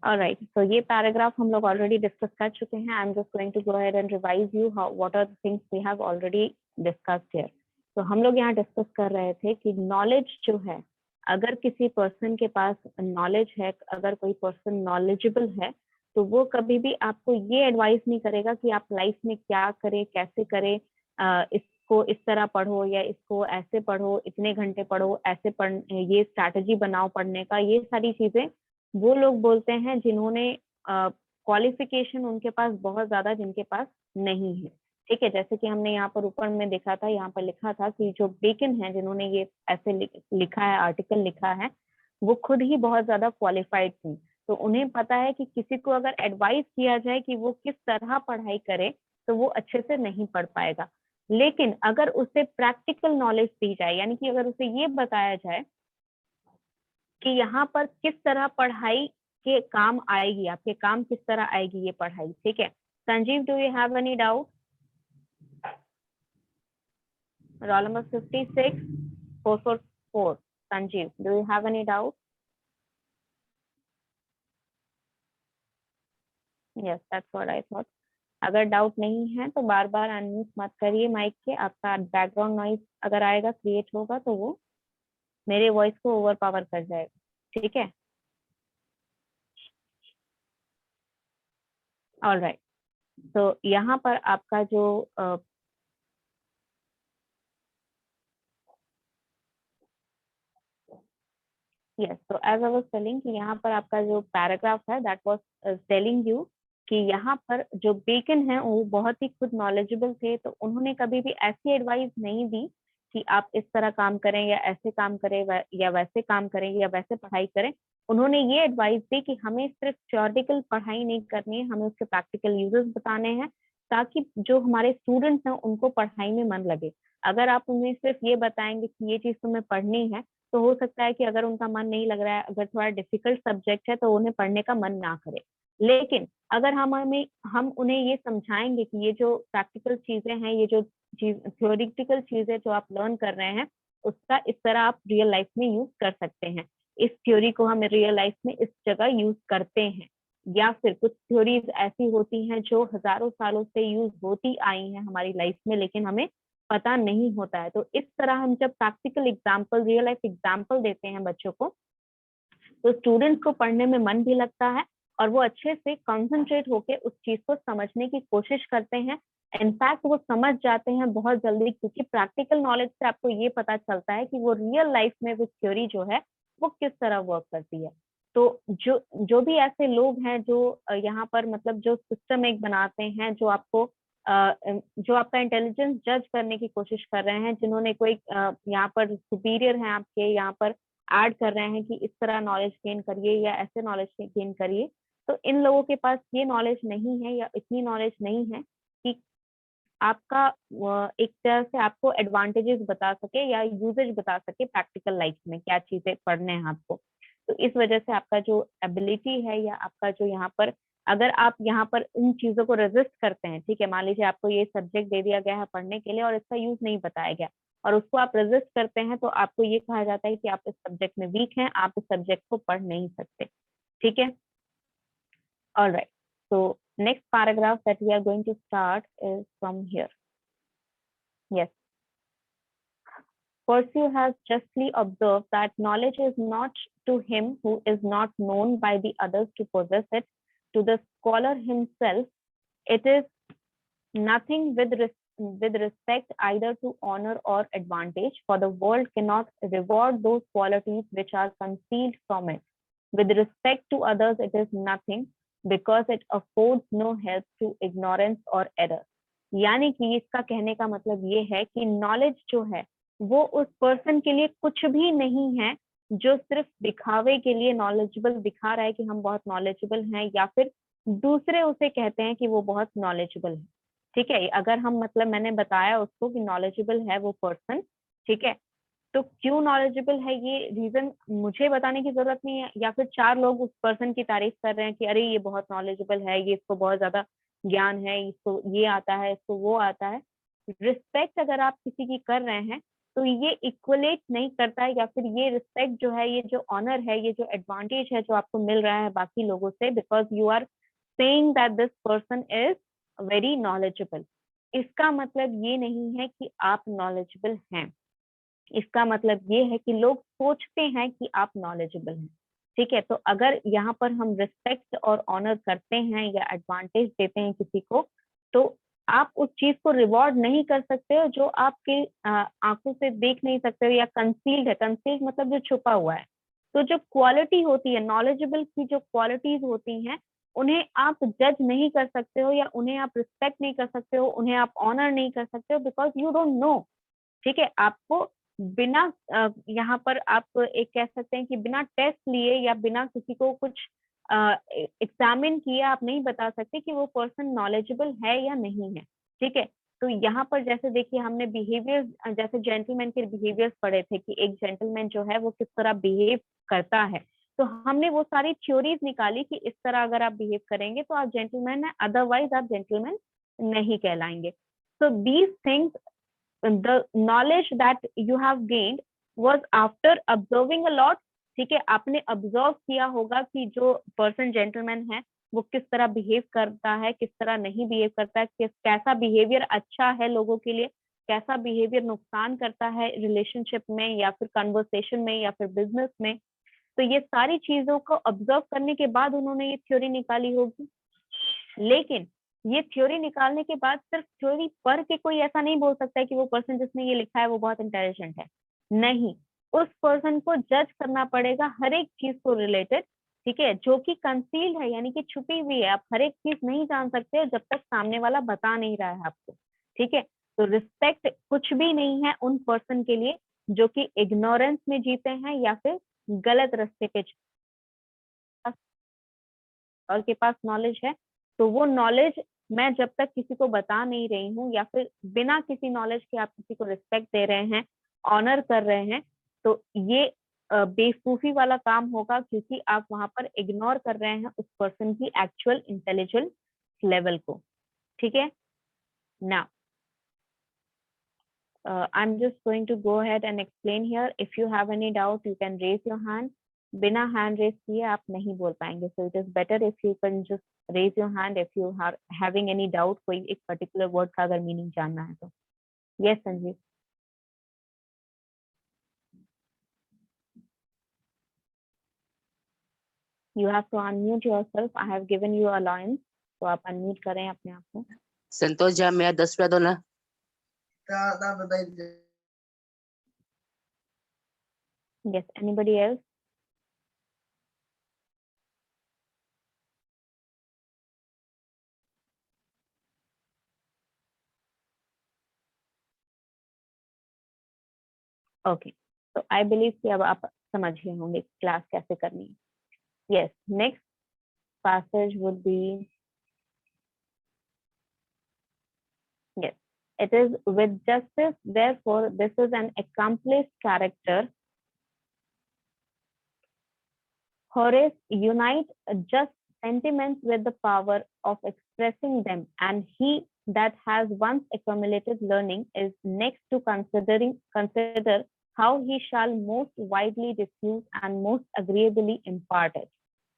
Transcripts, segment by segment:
Alright, तो ये paragraph हम लोग ऑलरेडी डिस्कस कर चुके हैं. I am just going to go ahead and revise you how what are the things we have already discussed here. तो हम लोग यहाँ डिस्कस कर रहे थे कि नॉलेज जो है, अगर किसी पर्सन के पास नॉलेज है, अगर कोई पर्सन नॉलेजेबल है, तो वो कभी भी आपको ये एडवाइस नहीं करेगा कि आप लाइफ में क्या करें, कैसे करें, इसको इस तरह पढ़ो या इसको ऐसे पढ़ो, इतने घंटे पढ़ो, ऐसे पढ़, ये स्ट्रैटेजी बनाओ पढ़ने का. ये सारी चीजें वो लोग बोलते हैं जिन्होंने क्वालिफिकेशन उनके पास बहुत ज्यादा जिनके पास नहीं है. ठीक है, जैसे कि हमने यहाँ पर ऊपर में देखा था, यहाँ पर लिखा था कि जो बेकन है जिन्होंने ये ऐसे लिखा है, आर्टिकल लिखा है, वो खुद ही बहुत ज्यादा क्वालिफाइड थी. तो उन्हें पता है कि किसी को अगर एडवाइस किया जाए कि वो किस तरह पढ़ाई करे, तो वो अच्छे से नहीं पढ़ पाएगा. लेकिन अगर उसे प्रैक्टिकल नॉलेज दी जाए, यानी कि अगर उसे ये बताया जाए कि यहाँ पर किस तरह पढ़ाई के काम आएगी, आपके काम किस तरह आएगी ये पढ़ाई. ठीक है, Sanjeev, do you have any doubt? Roll number 56 444. Sanjeev, do you have any doubt? Yes, that's what I thought. अगर डाउट नहीं है तो बार बार अनम्यूट मत करिए माइक के. आपका बैकग्राउंड नॉइज अगर आएगा, क्रिएट होगा, तो वो मेरे वॉइस को ओवर पावर कर जाएगा. ठीक है, ऑलराइट. तो यहाँ पर आपका जो यस, तो एज आई वाज टेलिंग कि यहाँ पर आपका जो पैराग्राफ है, दैट वाज टेलिंग यू कि यहाँ पर जो बेकन है वो बहुत ही खुद नॉलेजेबल थे. तो उन्होंने कभी भी ऐसी एडवाइस नहीं दी कि आप इस तरह काम करें या ऐसे काम करें या वैसे काम करें या वैसे पढ़ाई करें. उन्होंने ये एडवाइस दी कि हमें सिर्फ थ्योरेटिकल पढ़ाई नहीं करनी है, हमें उसके प्रैक्टिकल यूजेस बताने हैं, ताकि जो हमारे स्टूडेंट्स हैं उनको पढ़ाई में मन लगे. अगर आप उन्हें सिर्फ ये बताएंगे कि ये चीज तुम्हें पढ़नी है, तो हो सकता है कि अगर उनका मन नहीं लग रहा है, अगर थोड़ा डिफिकल्ट सब्जेक्ट है, तो उन्हें पढ़ने का मन ना करे. लेकिन अगर हम उन्हें ये समझाएंगे कि ये जो प्रैक्टिकल चीजें हैं, ये जो थ्योरेटिकल चीजें जो आप लर्न कर रहे हैं, उसका इस तरह आप रियल लाइफ में यूज कर सकते हैं. इस थ्योरी को हम रियल लाइफ में इस जगह यूज करते हैं. या फिर कुछ थ्योरीज ऐसी होती हैं जो हजारों सालों से यूज होती आई हैं हमारी लाइफ में, लेकिन हमें पता नहीं होता है. तो इस तरह हम जब practical example, real life example देते हैं बच्चों को, तो स्टूडेंट्स को पढ़ने में मन भी लगता है और वो अच्छे से कंसंट्रेट होकर उस चीज को समझने की कोशिश करते हैं. इनफैक्ट वो समझ जाते हैं बहुत जल्दी, क्योंकि प्रैक्टिकल नॉलेज से आपको ये पता चलता है कि वो रियल लाइफ में वो थ्योरी जो है वो किस तरह वर्क करती है. तो जो जो भी ऐसे लोग हैं जो यहाँ पर मतलब जो सिस्टम एक बनाते हैं, जो आपका इंटेलिजेंस जज करने की कोशिश कर रहे हैं, जिन्होंने कोई यहाँ पर सुपीरियर है आपके, यहाँ पर ऐड कर रहे हैं कि इस तरह नॉलेज गेन करिए या ऐसे नॉलेज गेन करिए, तो इन लोगों के पास ये नॉलेज नहीं है या इतनी नॉलेज नहीं है कि आपका एक तरह से आपको एडवांटेजेस बता सके या यूजेज बता सके प्रैक्टिकल लाइफ में क्या चीजें पढ़ने हैं आपको. तो इस वजह से आपका जो एबिलिटी है या आपका जो यहाँ पर, अगर आप यहाँ पर इन चीजों को रेजिस्ट करते हैं, ठीक है, मान लीजिए आपको ये सब्जेक्ट दे दिया गया है पढ़ने के लिए और इसका यूज नहीं बताया गया और उसको आप रेजिस्ट करते हैं, तो आपको ये कहा जाता है कि आप इस सब्जेक्ट में वीक हैं, आप इस सब्जेक्ट को पढ़ नहीं सकते. ठीक है, alright. So next paragraph that we are going to start is from here. Yes. Percy has justly observed that knowledge is not to him who is not known by the others to possess it. To the scholar himself, it is nothing with respect either to honor or advantage, for the world cannot reward those qualities which are concealed from it. With respect to others, it is nothing, because it affords no help to ignorance or error. यानी कि इसका कहने का मतलब ये है कि knowledge जो है वो उस पर्सन के लिए कुछ भी नहीं है जो सिर्फ दिखावे के लिए नॉलेजेबल दिखा रहा है कि हम बहुत नॉलेजेबल हैं, या फिर दूसरे उसे कहते हैं कि वो बहुत नॉलेजेबल है. ठीक है, अगर हम मतलब मैंने बताया उसको कि नॉलेजेबल है वो पर्सन, ठीक है, तो क्यों नॉलेजेबल है ये रीजन मुझे बताने की जरूरत नहीं है, या फिर चार लोग उस पर्सन की तारीफ कर रहे हैं कि अरे ये बहुत नॉलेजेबल है, ये इसको बहुत ज्यादा ज्ञान है, इसको ये आता है, इसको वो आता है. रिस्पेक्ट अगर आप किसी की कर रहे हैं, तो ये इक्वलेट नहीं करता है, या फिर ये रिस्पेक्ट जो है, ये जो ऑनर है, ये जो एडवांटेज है जो आपको मिल रहा है बाकी लोगों से, because you are saying that this person is very knowledgeable. इसका मतलब ये नहीं है कि आप नॉलेजेबल हैं, इसका मतलब ये है कि लोग सोचते हैं कि आप नॉलेजेबल हैं। ठीक है, तो अगर यहाँ पर हम रिस्पेक्ट और ऑनर करते हैं या एडवांटेज देते हैं किसी को, तो आप उस चीज को रिवॉर्ड नहीं कर सकते हो जो आपके आंखों से देख नहीं सकते हो, या कंसील्ड है। कंसील्ड मतलब जो छुपा हुआ है। तो जो क्वालिटी होती है नॉलेजेबल की, जो क्वालिटीज होती हैं, उन्हें आप जज नहीं कर सकते हो, या उन्हें आप रिस्पेक्ट नहीं कर सकते हो, उन्हें आप ऑनर नहीं कर सकते हो, बिकॉज यू डोंट नो। ठीक है, आपको बिना यहाँ पर आप एक कह सकते हैं कि बिना टेस्ट लिए या बिना किसी को कुछ एग्जामिन किए आप नहीं बता सकते कि वो पर्सन नॉलेजेबल है या नहीं है। ठीक है, तो यहाँ पर जैसे देखिए हमने बिहेवियर, जैसे जेंटलमैन के बिहेवियर्स पढ़े थे कि एक जेंटलमैन जो है वो किस तरह बिहेव करता है, तो हमने वो सारी थ्योरीज निकाली कि इस तरह अगर आप बिहेव करेंगे तो आप जेंटलमैन है, अदरवाइज आप जेंटलमैन नहीं कहलाएंगे। So these things, the knowledge that you have gained was after observing a lot। ठीक है, आपने ऑब्जर्व किया होगा कि जो पर्सन जेंटलमैन है वो किस तरह बिहेव करता है, किस तरह नहीं बिहेव करता है, कैसा बिहेवियर अच्छा है लोगों के लिए, कैसा बिहेवियर नुकसान करता है रिलेशनशिप में या फिर कन्वर्सेशन में या फिर बिजनेस में। तो ये सारी चीजों को ऑब्जर्व करने के बाद उन्होंने ये थ्योरी निकाली होगी। लेकिन ये थ्योरी निकालने के बाद सिर्फ थ्योरी पढ़ के कोई ऐसा नहीं बोल सकता है कि वो पर्सन जिसने ये लिखा है वो बहुत इंटेलिजेंट है। नहीं, उस पर्सन को जज करना पड़ेगा हर एक चीज को रिलेटेड। ठीक है, जो कि कंसील्ड है, यानी कि छुपी हुई है। आप हर एक चीज नहीं जान सकते जब तक सामने वाला बता नहीं रहा है आपको। ठीक है, तो रिस्पेक्ट कुछ भी नहीं है उन पर्सन के लिए जो कि इग्नोरेंस में जीते हैं या फिर गलत रास्ते पे और के पास नॉलेज है। तो वो नॉलेज मैं जब तक किसी को बता नहीं रही हूँ, या फिर बिना किसी नॉलेज के आप किसी को रिस्पेक्ट दे रहे हैं, ऑनर कर रहे हैं, तो ये बेवकूफी वाला काम होगा, क्योंकि आप वहां पर इग्नोर कर रहे हैं उस पर्सन की एक्चुअल इंटेलिजेंस लेवल को। ठीक है, now I'm just going to go ahead and explain here. If you have any doubt, you can raise your hand. बिना hand raise किए आप नहीं बोल पाएंगे, so it is better if you can just raise your hand if you are having any doubt, कोई एक particular word का अगर meaning जानना है तो। Yes, Sanjeev. You have to unmute yourself. I have given you allowance, तो आप unmute करें अपने आप को। संतोष जी मेरा 10 रुपया दो ना। Yes, anybody else? Okay, so I believe कि अब आप समझ गए होंगे क्लास कैसे करनी है। Yes, next passage would be, yes, it is with justice, therefore this is an accomplished character. Horace unite just sentiments with the power of expressing them, and he that has once accumulated learning is next to consider how he shall most widely diffuse and most agreeably impart it।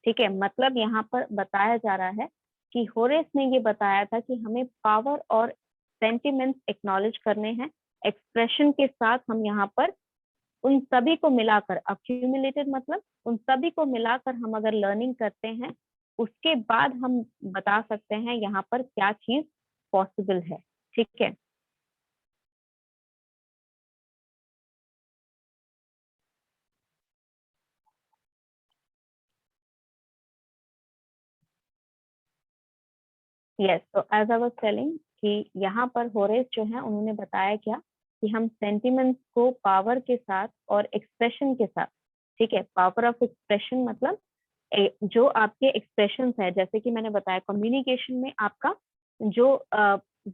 ठीक है, मतलब यहाँ पर बताया जा रहा है कि होरेस ने ये बताया था कि हमें पावर और सेंटिमेंट्स एक्नॉलेज करने हैं। एक्सप्रेशन के साथ हम यहाँ पर उन सभी को मिलाकर, अक्यूमुलेटेड मतलब उन सभी को मिलाकर हम अगर लर्निंग करते हैं, उसके बाद हम बता सकते हैं यहाँ पर क्या चीज पॉसिबल है। ठीक है, यस, तो एज आई वाज टेलिंग कि यहाँ पर होरेस जो है उन्होंने बताया क्या कि हम सेंटिमेंट्स को पावर के साथ और एक्सप्रेशन के साथ, ठीक है, पावर ऑफ एक्सप्रेशन मतलब जो आपके एक्सप्रेशन है, जैसे कि मैंने बताया कम्युनिकेशन में आपका जो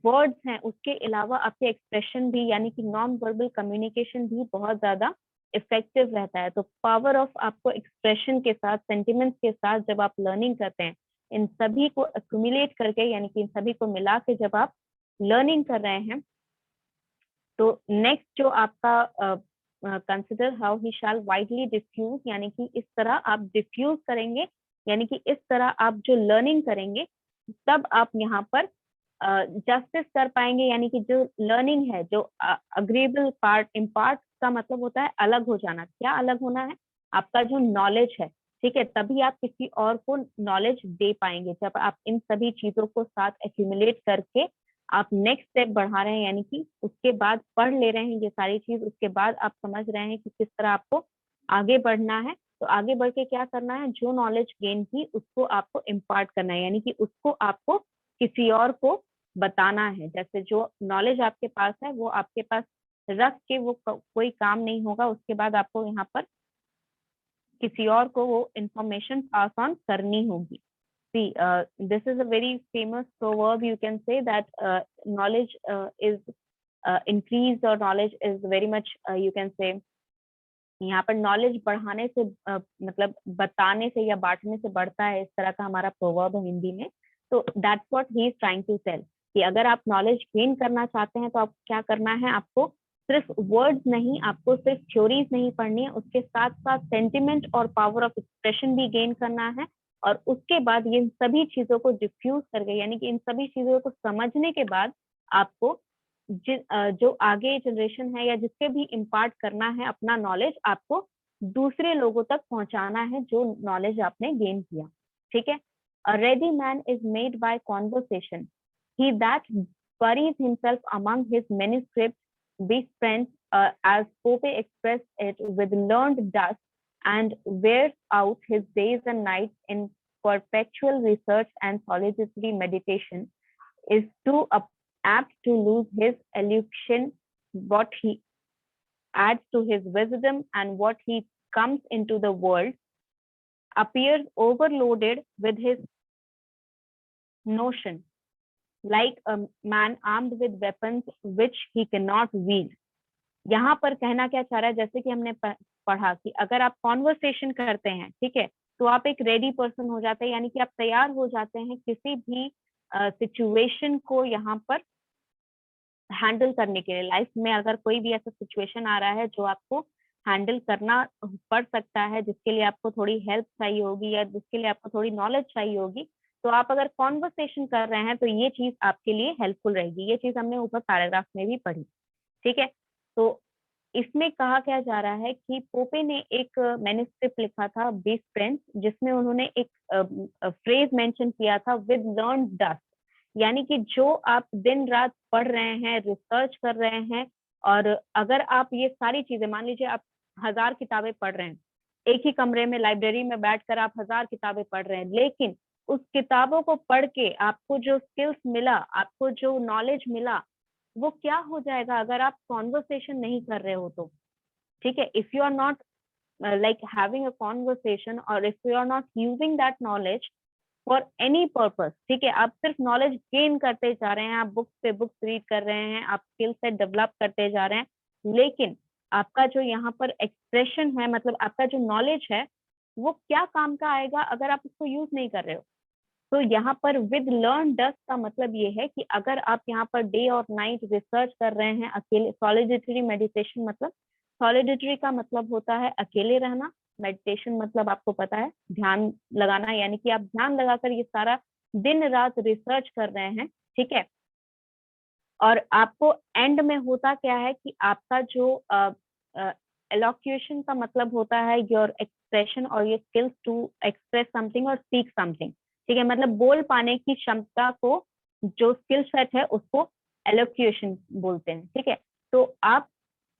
वर्ड्स हैं उसके अलावा आपके एक्सप्रेशन भी, यानी कि नॉन वर्बल कम्युनिकेशन भी बहुत ज्यादा इफेक्टिव रहता है। तो पावर ऑफ आपको एक्सप्रेशन के साथ, सेंटिमेंट्स के साथ जब आप लर्निंग करते हैं, इन सभी को एक्यूमुलेट करके, यानी कि इन सभी को मिला के जब आप लर्निंग कर रहे हैं, तो नेक्स्ट जो आपका consider how he shall widely diffuse, यानी कि इस तरह आप डिफ्यूज करेंगे, यानी कि इस तरह आप जो लर्निंग करेंगे तब आप यहाँ पर जस्टिस कर पाएंगे, यानी कि जो लर्निंग है, जो अग्रीएबल पार्ट, इम्पार्ट का मतलब होता है अलग हो जाना। क्या अलग होना है? आपका जो नॉलेज है, ठीक है, तभी आप किसी और को नॉलेज दे पाएंगे जब आप इन सभी चीजों को साथ एक्यूमुलेट करके आप नेक्स्ट स्टेप बढ़ा रहे हैं, यानी कि उसके बाद पढ़ ले रहे हैं ये सारी चीज, उसके बाद आप समझ रहे हैं कि किस तरह आपको आगे बढ़ना है। तो आगे बढ़ के क्या करना है, जो नॉलेज गेन की उसको आपको इम्पार्ट करना है, यानी कि उसको आपको किसी और को बताना है। जैसे जो नॉलेज आपके पास है वो आपके पास रख के वो कोई काम नहीं होगा, उसके बाद आपको यहाँ पर किसी और को वो इंफॉर्मेशन पास ऑन करनी होगी। See, this is a very famous proverb. You can say that knowledge is increased, or knowledge is very much, you can say, यहाँ पर नॉलेज बढ़ाने से मतलब बताने से या बांटने से बढ़ता है, इस तरह का हमारा प्रोवर्ब है हिंदी में। तो that's what he is trying to tell, कि अगर आप नॉलेज गेन करना चाहते हैं तो आपको क्या करना है, आपको सिर्फ वर्ड्स नहीं, आपको सिर्फ थ्योरीज नहीं पढ़नी है, उसके साथ साथ सेंटिमेंट और पावर ऑफ एक्सप्रेशन भी गेन करना है। और उसके बाद ये सभी चीजों को डिफ्यूज करके, यानी कि इन सभी चीजों को समझने के बाद आपको जो आगे जनरेशन है या जिसके भी इम्पार्ट करना है अपना नॉलेज, आपको दूसरे लोगों तक पहुंचाना है जो नॉलेज आपने गेन किया। ठीक है। A ready man is made by conversation, he that buries himself among his manuscripts, bespends, as Pope expressed it, with learned dust, and wears out his days and nights in perpetual research and solitary meditation, is too apt to lose his elocution. What he adds to his wisdom and what he comes into the world appears overloaded with his notion, like a man armed with weapons which he cannot wield. यहाँ पर कहना क्या चाह रहा है, जैसे कि हमने पढ़ा कि अगर आप कॉन्वर्सेशन करते हैं, ठीक है, तो आप एक रेडी पर्सन हो जाते हैं, यानी कि आप तैयार हो जाते हैं किसी भी सिचुएशन को यहाँ पर हैंडल करने के लिए। लाइफ में अगर कोई भी ऐसा सिचुएशन आ रहा है जो आपको हैंडल करना पड़ सकता है, जिसके लिए आपको थोड़ी हेल्प चाहिए होगी या जिसके लिए आपको थोड़ी नॉलेज चाहिए होगी, तो आप अगर कॉन्वर्सेशन कर रहे हैं तो ये चीज आपके लिए हेल्पफुल रहेगी। ये चीज हमने ऊपर पैराग्राफ में भी पढ़ी। ठीक है। तो इसमें कहा क्या जा रहा है कि पोपे ने एक मैन्युस्क्रिप्ट लिखा था, बीस फ्रेंड्स, जिसमें उन्होंने एक फ्रेज मेंशन किया था, विद लर्न डस्ट, यानी कि जो आप दिन रात पढ़ रहे हैं, रिसर्च कर रहे हैं, और अगर आप ये सारी चीजें, मान लीजिए आप 1000 किताबें पढ़ रहे हैं, एक ही कमरे में लाइब्रेरी में बैठकर आप 1000 किताबें पढ़ रहे हैं, लेकिन उस किताबों को पढ़ के आपको जो स्किल्स मिला, आपको जो नॉलेज मिला, वो क्या हो जाएगा अगर आप कॉन्वर्सेशन नहीं कर रहे हो तो। ठीक है। If you are not like having a conversation, or if you are not using that knowledge for any purpose, ठीक है, आप सिर्फ नॉलेज गेन करते जा रहे हैं, आप बुक्स पे बुक्स रीड कर रहे हैं, आप स्किल सेट डेवलप करते जा रहे हैं, लेकिन आपका जो यहाँ पर एक्सप्रेशन है, मतलब आपका जो नॉलेज है, वो क्या काम का आएगा अगर आप उसको यूज नहीं कर रहे हो। तो यहाँ पर विद लर्न डस्ट का मतलब ये है कि अगर आप यहाँ पर डे और नाइट रिसर्च कर रहे हैं अकेले, सॉलिडिटरी मेडिटेशन, मतलब सॉलिडिटरी का मतलब होता है अकेले रहना, मेडिटेशन मतलब आपको पता है ध्यान लगाना, यानी कि आप ध्यान लगाकर ये सारा दिन रात रिसर्च कर रहे हैं। ठीक है। और आपको एंड में होता क्या है कि आपका जो एलोक्यूशन का मतलब होता है योर एक्सप्रेशन और your skills to express something और स्पीक समथिंग। ठीक है, मतलब बोल पाने की क्षमता को, जो स्किल सेट है उसको एलोक्यूशन बोलते हैं। ठीक है। तो आप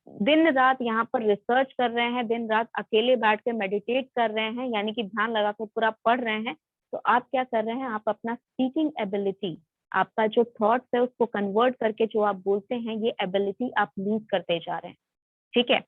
दिन रात यहाँ पर रिसर्च कर रहे हैं, दिन रात अकेले बैठ के मेडिटेट कर रहे हैं, यानी कि ध्यान लगा के पूरा पढ़ रहे हैं, तो आप क्या कर रहे हैं, आप अपना स्पीकिंग एबिलिटी, आपका जो थॉट्स है उसको कन्वर्ट करके जो आप बोलते हैं, ये एबिलिटी आप लूज करते जा रहे हैं। ठीक है।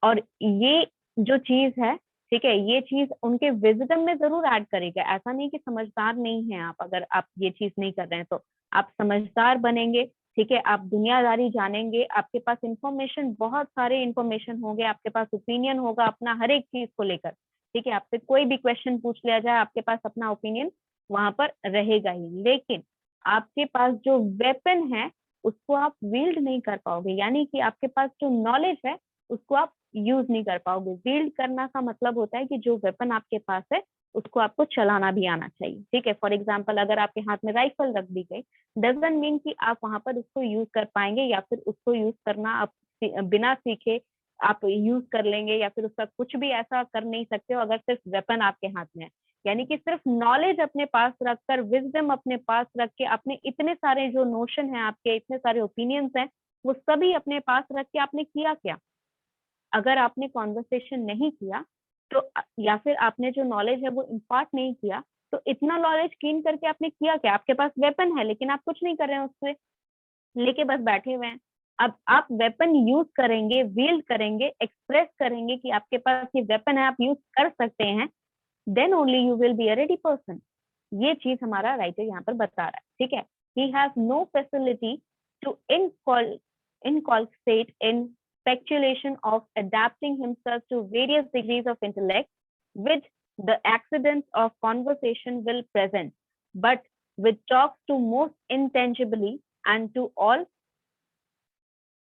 और ये जो चीज है, ठीक है, ये चीज उनके विजडम में जरूर ऐड करेगा। ऐसा नहीं कि समझदार नहीं है आप, अगर आप ये चीज नहीं कर रहे हैं तो आप समझदार बनेंगे। ठीक है। आप दुनियादारी जानेंगे, आपके पास इंफॉर्मेशन, बहुत सारे इंफॉर्मेशन होंगे, आपके पास ओपिनियन होगा अपना हर एक चीज को लेकर। ठीक है। आपसे कोई भी क्वेश्चन पूछ लिया जाए, आपके पास अपना ओपिनियन वहां पर रहेगा ही, लेकिन आपके पास जो वेपन है उसको आप wield नहीं कर पाओगे, यानी कि आपके पास जो नॉलेज है उसको आप यूज नहीं कर पाओगे। wield करना का मतलब होता है कि जो वेपन आपके पास है उसको आपको चलाना भी आना चाहिए। ठीक है, फॉर एग्जाम्पल अगर आपके हाथ में राइफल रख दी गई, डजंट मीन कि आप वहां पर उसको यूज कर पाएंगे या फिर उसको यूज करना आप बिना सीखे आप यूज कर लेंगे, या फिर उसका कुछ भी ऐसा कर नहीं सकते हो अगर सिर्फ वेपन आपके हाथ में है। यानी कि सिर्फ नॉलेज अपने पास रखकर, विजडम अपने पास रख के, अपने इतने सारे जो नोशन है, आपके इतने सारे ओपिनियंस हैं, वो सभी अपने पास रख के आपने किया क्या? अगर आपने कॉन्वर्सेशन नहीं किया तो या फिर आपने जो नॉलेज है वो इम्पार्ट नहीं किया, तो इतना नॉलेज गेन करके आपने किया क्या? आपके पास वेपन है लेकिन आप कुछ नहीं कर रहे हैं उससे, लेके बस बैठे हुए हैं। अब आप वेपन यूज करेंगे, wield करेंगे, एक्सप्रेस करेंगे कि आपके पास ये वेपन है, आप यूज कर सकते हैं, then only you will be a ready person. ये चीज हमारा राइटर यहाँ पर बता रहा है। ठीक है, he has no facility to inculcate in speculation of adapting himself to various degrees of intellect, which the accidents of conversation will present, but which talks to most intangibly and to all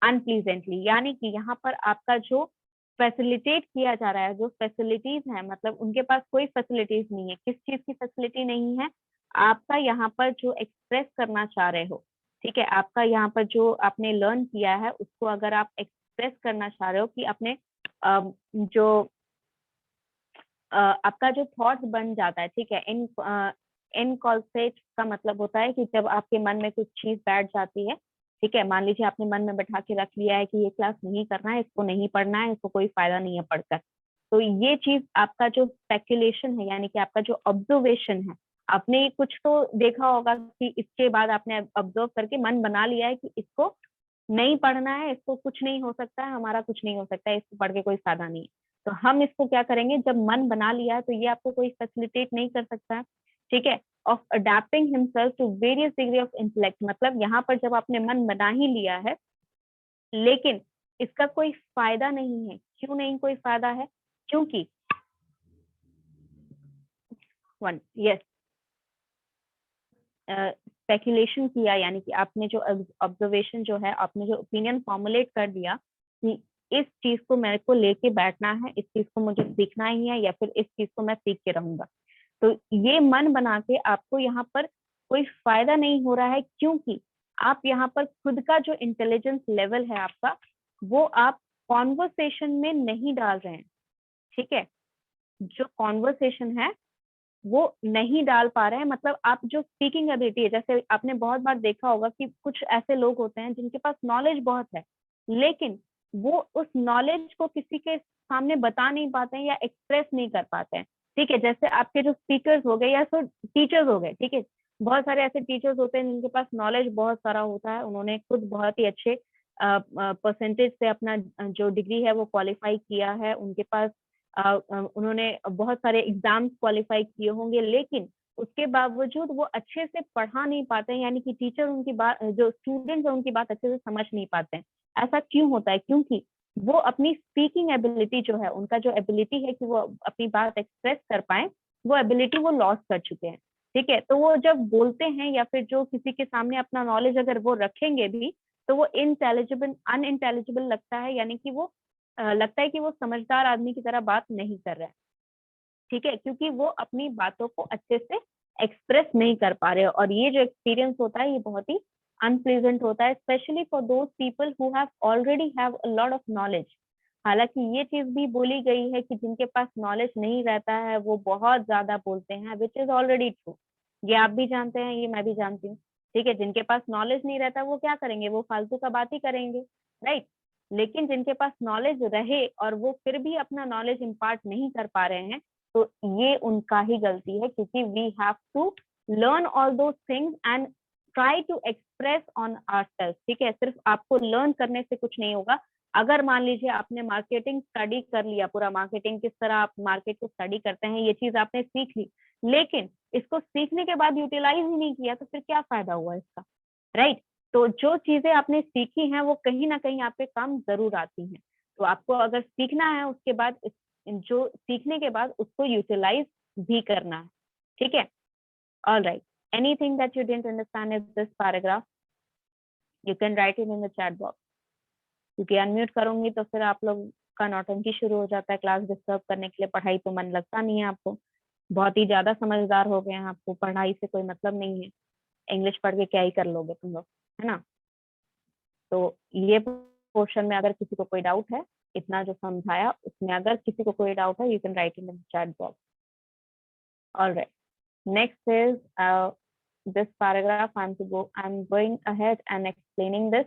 अनप्लीजेंटली। यानी कि यहाँ पर आपका जो facilitate किया जा रहा है, जो फैसिलिटीज है, मतलब उनके पास कोई फैसिलिटीज नहीं है। किस चीज की फैसिलिटी नहीं है? आपका यहाँ पर जो एक्सप्रेस करना चाह रहे हो, ठीक है, आपका यहाँ पर जो आपने लर्न किया है उसको अगर आप एक्सप्रेस करना चाह रहे हो कि अपने जो आपका जो थॉट्स बन जाता है, ठीक है, इनकॉल्सेट का मतलब होता है कि जब आपके मन में कुछ चीज बैठ जाती है, ठीक है, मान लीजिए आपने मन में बैठा के रख लिया है कि ये क्लास नहीं करना है, इसको नहीं पढ़ना है, इसको कोई फायदा नहीं है पढ़कर, तो ये चीज आपका जो स्पेक्युलेशन है, यानी कि आपका जो ऑब्जर्वेशन है, आपने कुछ तो देखा होगा कि इसके बाद आपने ऑब्जर्व करके मन बना लिया है कि इसको नहीं पढ़ना है, इसको कुछ नहीं हो सकता है, हमारा कुछ नहीं हो सकता है, इसको पढ़ के कोई फायदा नहीं है। तो हम इसको क्या करेंगे, जब मन बना लिया है तो ये आपको कोई फैसिलिटेट नहीं कर सकता है। ठीक है, of adapting himself to various degree of intellect, मतलब यहाँ पर जब आपने मन बना ही लिया है लेकिन इसका कोई फायदा नहीं है। क्यों नहीं कोई फायदा है? क्योंकि वन यस स्पेकुलेशन किया, यानी कि आपने जो ऑब्जर्वेशन जो है, आपने जो ओपिनियन फॉर्मुलेट कर दिया कि इस चीज को मेरे को लेके बैठना है, इस चीज को मुझे सीखना ही है, या फिर इस चीज को मैं सीख के रहूंगा, तो ये मन बना के आपको यहाँ पर कोई फायदा नहीं हो रहा है, क्योंकि आप यहाँ पर खुद का जो इंटेलिजेंस लेवल है आपका, वो आप कॉन्वर्सेशन में नहीं डाल रहे हैं। ठीक है, जो कॉन्वर्सेशन है वो नहीं डाल पा रहे हैं, मतलब आप जो स्पीकिंग एबिलिटी है, जैसे आपने बहुत बार देखा होगा कि कुछ ऐसे लोग होते हैं जिनके पास नॉलेज बहुत है लेकिन वो उस नॉलेज को किसी के सामने बता नहीं पाते हैं या एक्सप्रेस नहीं कर पाते हैं। ठीक है, जैसे आपके जो स्पीकर्स हो गए या फिर टीचर्स हो गए, ठीक है, बहुत सारे ऐसे टीचर्स होते हैं जिनके पास नॉलेज बहुत सारा होता है, उन्होंने खुद बहुत ही अच्छे परसेंटेज से अपना जो डिग्री है वो क्वालिफाई किया है, उनके पास उन्होंने बहुत सारे एग्जाम्स क्वालिफाई किए होंगे, लेकिन उसके बावजूद वो अच्छे से पढ़ा नहीं पाते हैं, यानी कि टीचर उनकी बात, जो स्टूडेंट्स है उनकी बात अच्छे से समझ नहीं पाते हैं। ऐसा क्यों होता है? क्योंकि वो अपनी स्पीकिंग एबिलिटी जो है, उनका जो एबिलिटी है कि वो अपनी बात एक्सप्रेस कर पाए, वो एबिलिटी वो लॉस कर चुके हैं। ठीक है, तो वो जब बोलते हैं या फिर जो किसी के सामने अपना नॉलेज अगर वो रखेंगे भी, तो वो इंटेलिजिबल अनइंटेलिजिबल लगता है, यानी कि वो लगता है कि वो समझदार आदमी की तरह बात नहीं कर रहा है। ठीक है, क्योंकि वो अपनी बातों को अच्छे से एक्सप्रेस नहीं कर पा रहे हो, और ये जो एक्सपीरियंस होता है ये बहुत ही अनप्लीजेंट होता है, specially for those people who have already have a lot of knowledge. हालांकि ये चीज भी बोली गई है कि जिनके पास नॉलेज नहीं रहता है वो बहुत ज्यादा बोलते हैं, विच इज ऑलरेडी ट्रू। ये आप भी जानते हैं, ये मैं भी जानती हूँ। ठीक है, जिनके पास नॉलेज नहीं रहता वो क्या करेंगे, वो फालतू का बात ही करेंगे, राइट। लेकिन जिनके पास नॉलेज रहे और वो फिर भी अपना नॉलेज इम्पार्ट नहीं कर पा रहे हैं, तो ये उनका ही गलती है, क्योंकि we have to learn all those things and try to express on ourselves. ठीक है, सिर्फ आपको लर्न करने से कुछ नहीं होगा। अगर मान लीजिए आपने मार्केटिंग स्टडी कर लिया, पूरा मार्केटिंग किस तरह आप मार्केट को स्टडी करते हैं, ये चीज आपने सीख ली, लेकिन इसको सीखने के बाद यूटिलाइज ही नहीं किया, तो फिर क्या फायदा हुआ इसका, राइट। तो जो चीजें आपने सीखी हैं वो कहीं ना कहीं आपके काम जरूर आती हैं। तो आपको अगर सीखना है उसके बाद जो सीखने के बाद उसको यूटिलाइज भी करना है। ठीक है, all right. Anything that you didn't understand is this paragraph? You can write it in the chat box, क्योंकि अनम्यूट करूंगी तो फिर आप लोग का नौटंकी शुरू हो जाता है क्लास डिस्टर्ब करने के लिए, पढ़ाई तो मन लगता नहीं है आपको, बहुत ही ज्यादा समझदार हो गए हैं, आपको पढ़ाई से कोई मतलब नहीं है, इंग्लिश पढ़ के क्या ही कर लोगे तुम लोग, है ना। तो ये पोर्शन में अगर किसी को कोई डाउट है, इतना जो समझाया उसमें अगर किसी को कोई डाउट है, you can right in the chat box. Alright, next is this paragraph. I'm going ahead and explaining this,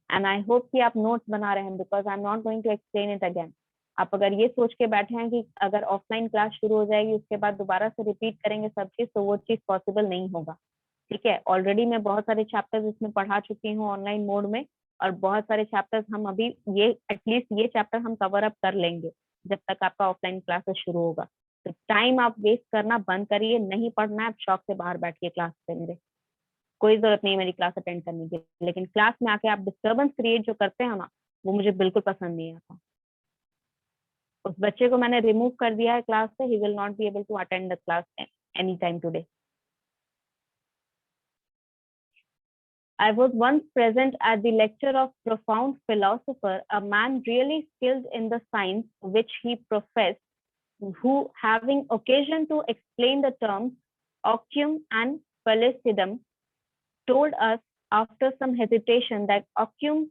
and I hope कि आप नोट्स बना रहे हैं, because I'm not going to explain it again. आप अगर ये सोच के बैठे हैं कि अगर ऑफलाइन क्लास शुरू हो जाएगी उसके बाद दोबारा से रिपीट करेंगे सब चीज, तो वो चीज पॉसिबल नहीं होगा, ठीक है। ऑलरेडी मैं बहुत सारे चैप्टर्स इसमें पढ़ा चुकी हूँ ऑनलाइन मोड में, और बहुत सारे चैप्टर्स हम अभी ये एटलीस्ट ये चैप्टर हम कवर अप कर लेंगे जब तक आपका ऑफलाइन क्लासेस शुरू होगा। तो टाइम आप वेस्ट करना बंद करिए, नहीं पढ़ना है, आप शौक से बाहर बैठिए क्लास से, मेरे कोई जरूरत नहीं मेरी क्लास अटेंड करने की, लेकिन क्लास में आके आप डिस्टर्बेंस क्रिएट जो करते हैं ना, वो मुझे बिल्कुल पसंद नहीं आता। उस बच्चे को मैंने रिमूव कर दिया है क्लास से, he will not be able to attend the class any time today. I was once present at the lecture of profound philosopher, a man really skilled in the science which he professed, who, having occasion to explain the terms occum and pellucidum, told us after some hesitation that opacum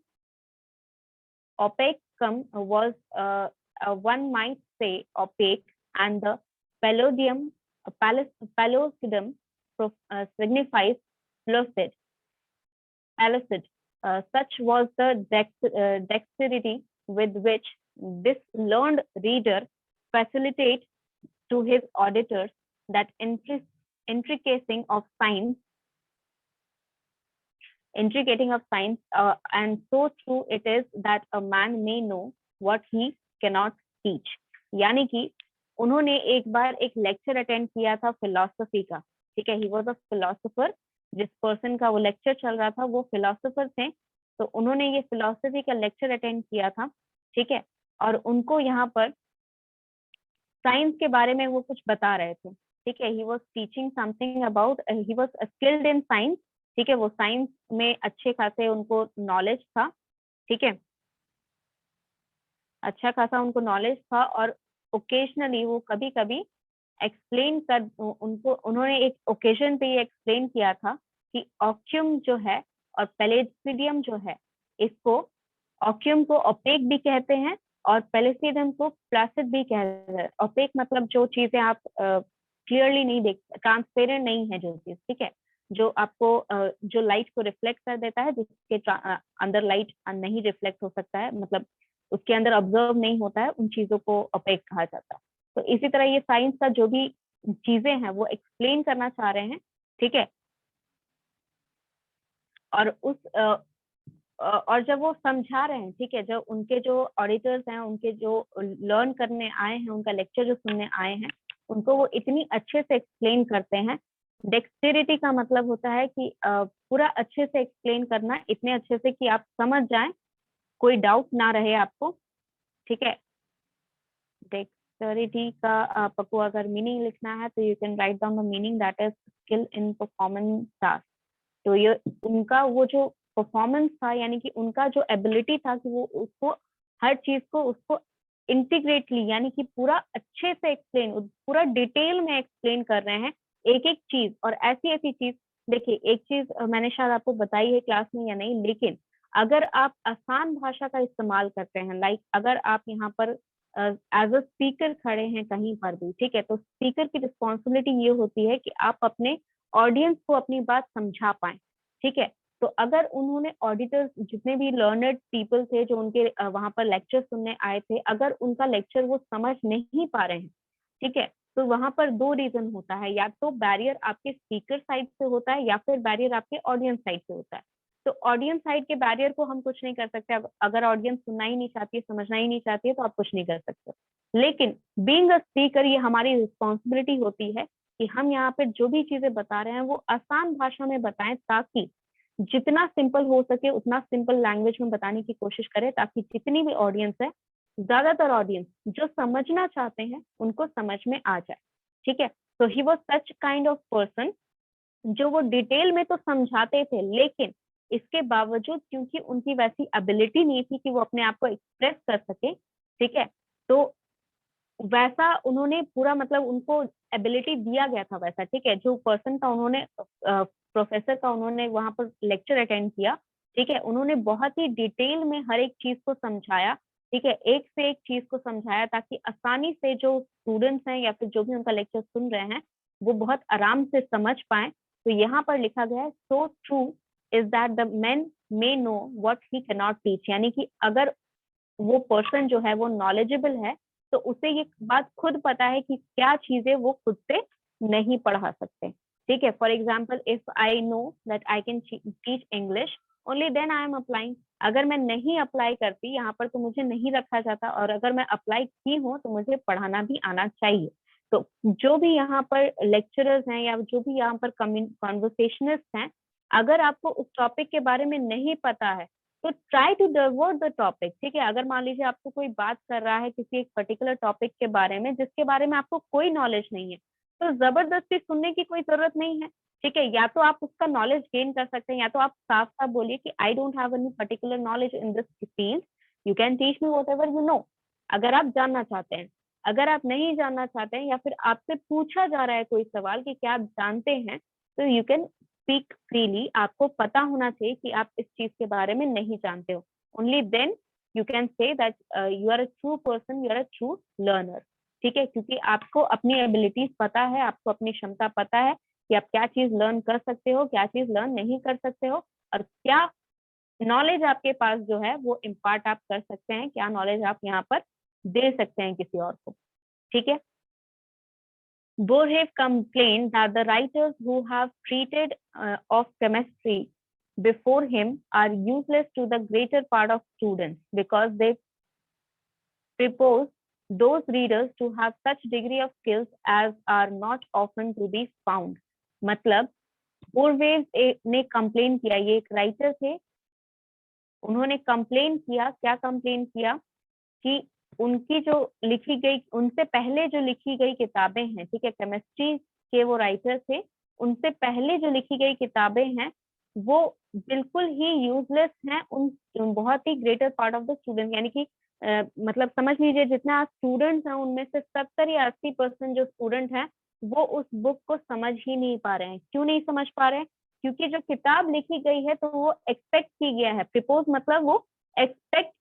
was one might say opaque, and the pellucidum signifies lucid. Such was the dexterity with which this learned reader facilitated to his auditors that intricating of science, and so true it is that a man may know what he cannot teach. यानी कि उन्होंने एक बार एक lecture attend किया था philosophy का, ठीक है। ही वॉज अ फिलोसोफर, जिस पर्सन का वो लेक्चर चल रहा था वो फिलोसोफर थे, तो उन्होंने ये फिलोसफी का लेक्चर अटेंड किया था, ठीक है। और उनको यहाँ पर साइंस के बारे में वो कुछ बता रहे थे, ठीक है। He was teaching something about, he was skilled in science, ठीक है। वो साइंस में अच्छे खासे उनको नॉलेज था, ठीक है, अच्छा खासा उनको नॉलेज था। और ओकेजनली वो कभी कभी एक्सप्लेन कर, उनको उन्होंने एक ओकेजन पे ये एक्सप्लेन किया था कि ऑक्यूम जो है और पेलेसिडियम जो है, इसको ऑक्यूम को ओपेक भी कहते हैं और पेलेसिडियम को प्लासिड भी कहते हैं। ओपेक मतलब जो चीजें आप क्लियरली नहीं देख, ट्रांसपेरेंट नहीं है जो चीज, ठीक है, जो आपको जो लाइट को रिफ्लेक्ट कर देता है, जिसके अंदर लाइट नहीं रिफ्लेक्ट हो सकता है, मतलब उसके अंदर ऑब्जर्व नहीं होता है, उन चीजों को ओपेक कहा जाता है। तो इसी तरह ये साइंस का जो भी चीजें हैं वो एक्सप्लेन करना चाह रहे हैं, ठीक है। और जब वो समझा रहे हैं, ठीक है, जब उनके जो ऑडिटर्स हैं, उनके जो लर्न करने आए हैं, उनका लेक्चर जो सुनने आए हैं, उनको वो इतनी अच्छे से एक्सप्लेन करते हैं। डेक्सटेरिटी का मतलब होता है कि पूरा अच्छे से एक्सप्लेन करना, इतने अच्छे से कि आप समझ जाएं, कोई डाउट ना रहे आपको, ठीक है। डेक्सटेरिटी का आपको अगर मीनिंग लिखना है तो you can write down the meaning, that is skill in performing task. तो ये उनका वो जो परफॉर्मेंस था, यानी कि उनका जो एबिलिटी था कि वो उसको हर चीज को उसको इंटीग्रेटली, यानी कि पूरा अच्छे से एक्सप्लेन, पूरा डिटेल में एक्सप्लेन कर रहे हैं एक एक चीज। और ऐसी ऐसी चीज, देखिए एक चीज मैंने शायद आपको बताई है क्लास में या नहीं, लेकिन अगर आप आसान भाषा का इस्तेमाल करते हैं, लाइक अगर आप यहाँ पर एज अ स्पीकर खड़े हैं कहीं पर भी, ठीक है, तो स्पीकर की रिस्पॉन्सिबिलिटी ये होती है कि आप अपने ऑडियंस को अपनी बात समझा पाए, ठीक है। तो अगर उन्होंने ऑडिटर्स, जितने भी लर्नर्ड पीपल थे जो उनके वहां पर लेक्चर सुनने आए थे, अगर उनका लेक्चर वो समझ नहीं पा रहे हैं, ठीक है, तो वहां पर दो रीजन होता है, या तो बैरियर आपके स्पीकर साइड से होता है या फिर बैरियर आपके ऑडियंस साइड से होता है। तो ऑडियंस साइड के बैरियर को हम कुछ नहीं कर सकते, अगर ऑडियंस सुनना ही नहीं चाहती है, समझना ही नहीं चाहती है, तो आप कुछ नहीं कर सकते। लेकिन बीइंग अ स्पीकर, ये हमारी रिस्पॉन्सिबिलिटी होती है कि हम यहाँ पे जो भी चीजें बता रहे हैं वो आसान भाषा में बताएं, ताकि जितना सिंपल हो सके उतना सिंपल लैंग्वेज में बताने की कोशिश करें, ताकि जितनी भी ऑडियंस है, ज्यादातर ऑडियंस जो समझना चाहते हैं उनको समझ में आ जाए, ठीक है। तो he was such kind of person जो वो डिटेल में तो समझाते थे, लेकिन इसके बावजूद क्योंकि उनकी वैसी एबिलिटी नहीं थी कि वो अपने आप को एक्सप्रेस कर सके, ठीक है, तो वैसा उन्होंने पूरा मतलब उनको एबिलिटी दिया गया था वैसा, ठीक है, जो पर्सन का उन्होंने प्रोफेसर का उन्होंने वहां पर लेक्चर अटेंड किया, ठीक है, उन्होंने बहुत ही डिटेल में हर एक चीज को समझाया, ठीक है, एक से एक चीज को समझाया ताकि आसानी से जो स्टूडेंट्स हैं या फिर जो भी उनका लेक्चर सुन रहे हैं वो बहुत आराम से समझ पाए। तो यहाँ पर लिखा गया है so true is that the man may know what he can not teach, यानी कि अगर वो पर्सन जो है वो नॉलेजेबल है तो उसे ये बात खुद पता है कि क्या चीजें वो खुद से नहीं पढ़ा सकते, ठीक है। For example if I know that I can teach English only then I am applying, अगर मैं नहीं अप्लाई करती यहाँ पर तो मुझे नहीं रखा जाता, और अगर मैं अप्लाई की हूँ तो मुझे पढ़ाना भी आना चाहिए। तो जो भी यहाँ पर लेक्चरर्स हैं या जो भी यहाँ पर कॉन्वर्सेशनिस्ट हैं, अगर आपको उस टॉपिक के बारे में नहीं पता है तो try to divert the topic, ठीक है। अगर मान लीजिए आपको कोई बात कर रहा है किसी एक पर्टिकुलर टॉपिक के बारे में जिसके बारे में आपको कोई नॉलेज नहीं है, तो जबरदस्ती सुनने की कोई जरूरत नहीं है, ठीक है। या तो आप उसका नॉलेज गेन कर सकते हैं या तो आप साफ साफ बोलिए कि I don't have any particular knowledge in this field, you can teach me what ever you know, अगर आप जानना चाहते हैं। अगर आप नहीं जानना चाहते हैं या फिर आपसे पूछा जा रहा है कोई सवाल कि क्या आप जानते हैं, तो यू कैन स्पीक फ्रीली, आपको पता होना चाहिए कि आप इस चीज के बारे में नहीं जानते हो, only then you can say that you are a true person, you are a true learner, ठीक है, क्योंकि आपको अपनी एबिलिटीज पता है, आपको अपनी क्षमता पता है कि आप क्या चीज लर्न कर सकते हो, क्या चीज लर्न नहीं कर सकते हो, और क्या नॉलेज आपके पास जो है वो इम्पार्ट आप कर सकते हैं, क्या नॉलेज आप यहाँ पर दे सकते हैं किसी और को, ठीक है। Borhave complained that the writers who have treated of chemistry before him are useless to the greater part of students because they propose those readers to have such degree of skills as are not often to be found। मतलब बोरवेव ने complain किया, ये एक writer थे, उन्होंने complain किया, क्या complain किया कि उनकी जो लिखी गई, उनसे पहले जो लिखी गई किताबें हैं, ठीक है, केमिस्ट्री के वो राइटर थे, उनसे पहले जो लिखी गई किताबें हैं वो बिल्कुल ही यूजलेस हैं उन बहुत ही greater part of the student, यानी कि मतलब समझ लीजिए जितना स्टूडेंट्स हैं उनमें से 70 या 80% जो स्टूडेंट हैं वो उस बुक को समझ ही नहीं पा रहे हैं। क्यों नहीं समझ पा रहे हैं? क्योंकि जो किताब लिखी गई है तो वो एक्सपेक्ट की गया है, प्रिपोज मतलब वो एक्सपेक्ट,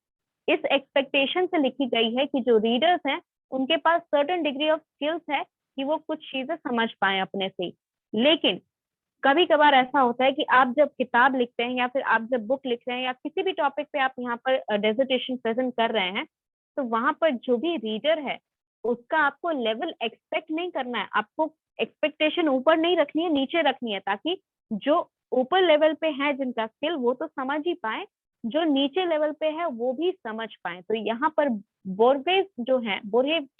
इस एक्सपेक्टेशन से लिखी गई है कि जो रीडर्स हैं उनके पास सर्टेन डिग्री ऑफ स्किल्स है कि वो कुछ चीजें समझ पाए अपने से। लेकिन कभी कभार ऐसा होता है कि आप जब किताब लिखते हैं या फिर आप जब बुक लिख रहे हैं या किसी भी टॉपिक पे आप यहाँ पर डेजर्टेशन प्रेजेंट कर रहे हैं, तो वहां पर जो भी रीडर है उसका आपको लेवल एक्सपेक्ट नहीं करना है, आपको एक्सपेक्टेशन ऊपर नहीं रखनी है, नीचे रखनी है, ताकि जो ऊपर लेवल पे है जिनका स्किल वो तो समझ ही पाए, जो नीचे लेवल पे है वो भी समझ पाए। तो यहाँ पर बोरहेव जो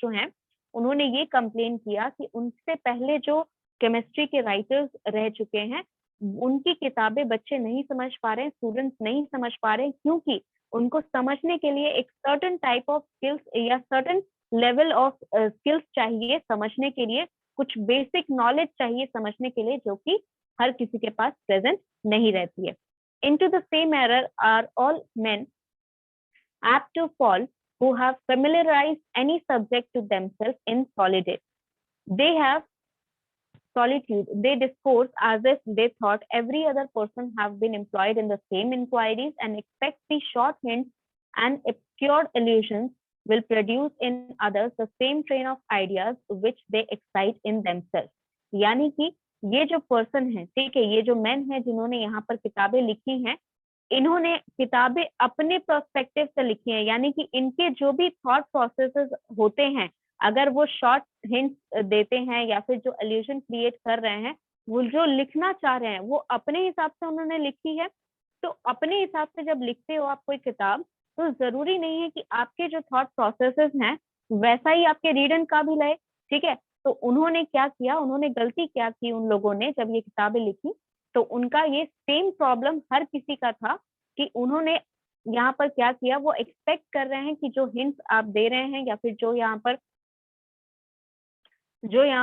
है उन्होंने ये कंप्लेन किया कि उनसे पहले जो केमिस्ट्री के राइटर्स रह चुके हैं उनकी किताबें बच्चे नहीं समझ पा रहे हैं, स्टूडेंट्स नहीं समझ पा रहे हैं, क्योंकि उनको समझने के लिए एक सर्टेन टाइप ऑफ स्किल्स या सर्टेन लेवल ऑफ स्किल्स चाहिए, समझने के लिए कुछ बेसिक नॉलेज चाहिए समझने के लिए, जो कि हर किसी के पास प्रेजेंट नहीं रहती है। Into the same error are all men apt to fall who have familiarized any subject to themselves in solitude. They have solitude. They discourse as if they thought every other person have been employed in the same inquiries and expect the short hints and obscure allusions will produce in others the same train of ideas which they excite in themselves। यानी कि ये जो person है, ठीक है, ये जो man है जिन्होंने यहाँ पर किताबें लिखी हैं, इन्होंने किताबें अपने पर्सपेक्टिव से लिखी हैं, यानी कि इनके जो भी थॉट प्रोसेसेस होते हैं, अगर वो शॉर्ट हिंट्स देते हैं या फिर जो एल्यूजन क्रिएट कर रहे हैं, वो जो लिखना चाह रहे हैं वो अपने हिसाब से उन्होंने लिखी है। तो अपने हिसाब से जब लिखते हो आप कोई किताब, तो जरूरी नहीं है कि आपके जो थॉट प्रोसेसेस हैं वैसा ही आपके रीडर का भी लगे, ठीक है। तो उन्होंने क्या किया, उन्होंने गलती क्या की उन लोगों ने जब ये किताबें लिखी, तो उनका ये सेम प्रॉब्लम हर किसी का था कि उन्होंने यहाँ पर क्या किया, वो एक्सपेक्ट कर रहे हैं कि जो हिंट्स आप दे रहे हैं या फिर जो यहाँ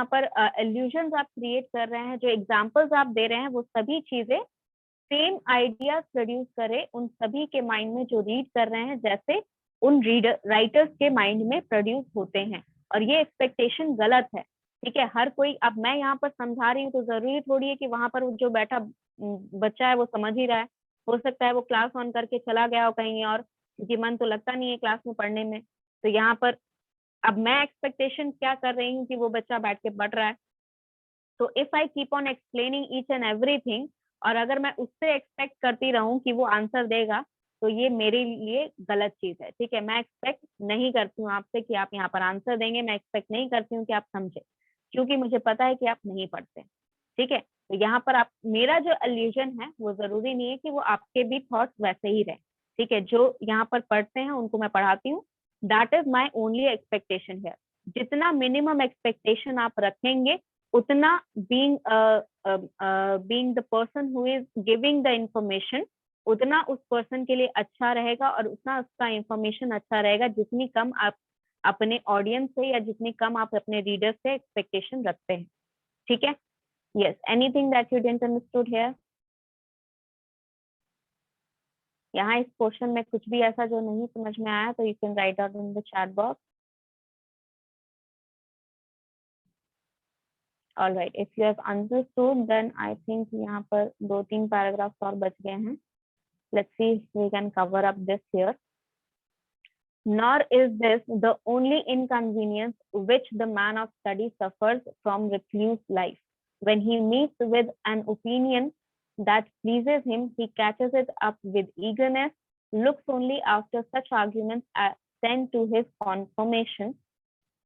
पर एल्यूजन्स आप क्रिएट कर रहे हैं, जो एग्जाम्पल्स आप दे रहे हैं, वो सभी चीजें सेम आइडियाज प्रोड्यूस करे उन सभी के माइंड में जो रीड कर रहे हैं, जैसे उन राइटर्स के माइंड में प्रोड्यूस होते हैं। और ये एक्सपेक्टेशन गलत है। ठीक है, हर कोई, अब मैं यहाँ पर समझा रही हूँ तो जरूरी थोड़ी है कि वहां पर जो बैठा बच्चा है वो समझ ही रहा है। हो सकता है वो क्लास ऑन करके चला गया हो कहीं और, क्योंकि मन तो लगता नहीं है क्लास में पढ़ने में। तो यहाँ पर अब मैं एक्सपेक्टेशन क्या कर रही हूँ कि वो बच्चा बैठ के पढ़ रहा है। तो if I keep on explaining each and everything, और अगर मैं उससे एक्सपेक्ट करती रहूं कि वो आंसर देगा, तो ये मेरे लिए गलत चीज है। ठीक है, मैं एक्सपेक्ट नहीं करती हूँ आपसे कि आप यहाँ पर आंसर देंगे, मैं एक्सपेक्ट नहीं करती हूँ कि आप समझे, क्योंकि मुझे पता है कि आप नहीं पढ़ते। ठीक है, तो यहाँ पर आप, मेरा जो एल्यूजन है वो जरूरी नहीं है कि वो आपके भी थॉट्स वैसे ही रहे। ठीक है, जो यहाँ पर पढ़ते हैं उनको मैं पढ़ाती हूँ, that is my only expectation है। जितना मिनिमम एक्सपेक्टेशन आप रखेंगे, उतना being the person who is giving the information, उतना उस पर्सन के लिए अच्छा रहेगा और उतना उसका इंफॉर्मेशन अच्छा रहेगा, जितनी कम आप अपने ऑडियंस से या जितनी कम आप अपने रीडर से एक्सपेक्टेशन रखते हैं। ठीक है, yes, anything that you didn't understood here? यहाँ इस क्वेश्चन में कुछ भी ऐसा जो नहीं समझ में आया तो you can right out in the chat box. All right, if you have understood, then I think यहाँ पर 2-3 पैराग्राफ्स और बच गए हैं। Let's see if we can cover up this here. Nor is this the only inconvenience which the man of study suffers from recluse life. When he meets with an opinion that pleases him, he catches it up with eagerness, looks only after such arguments as tend to his confirmation,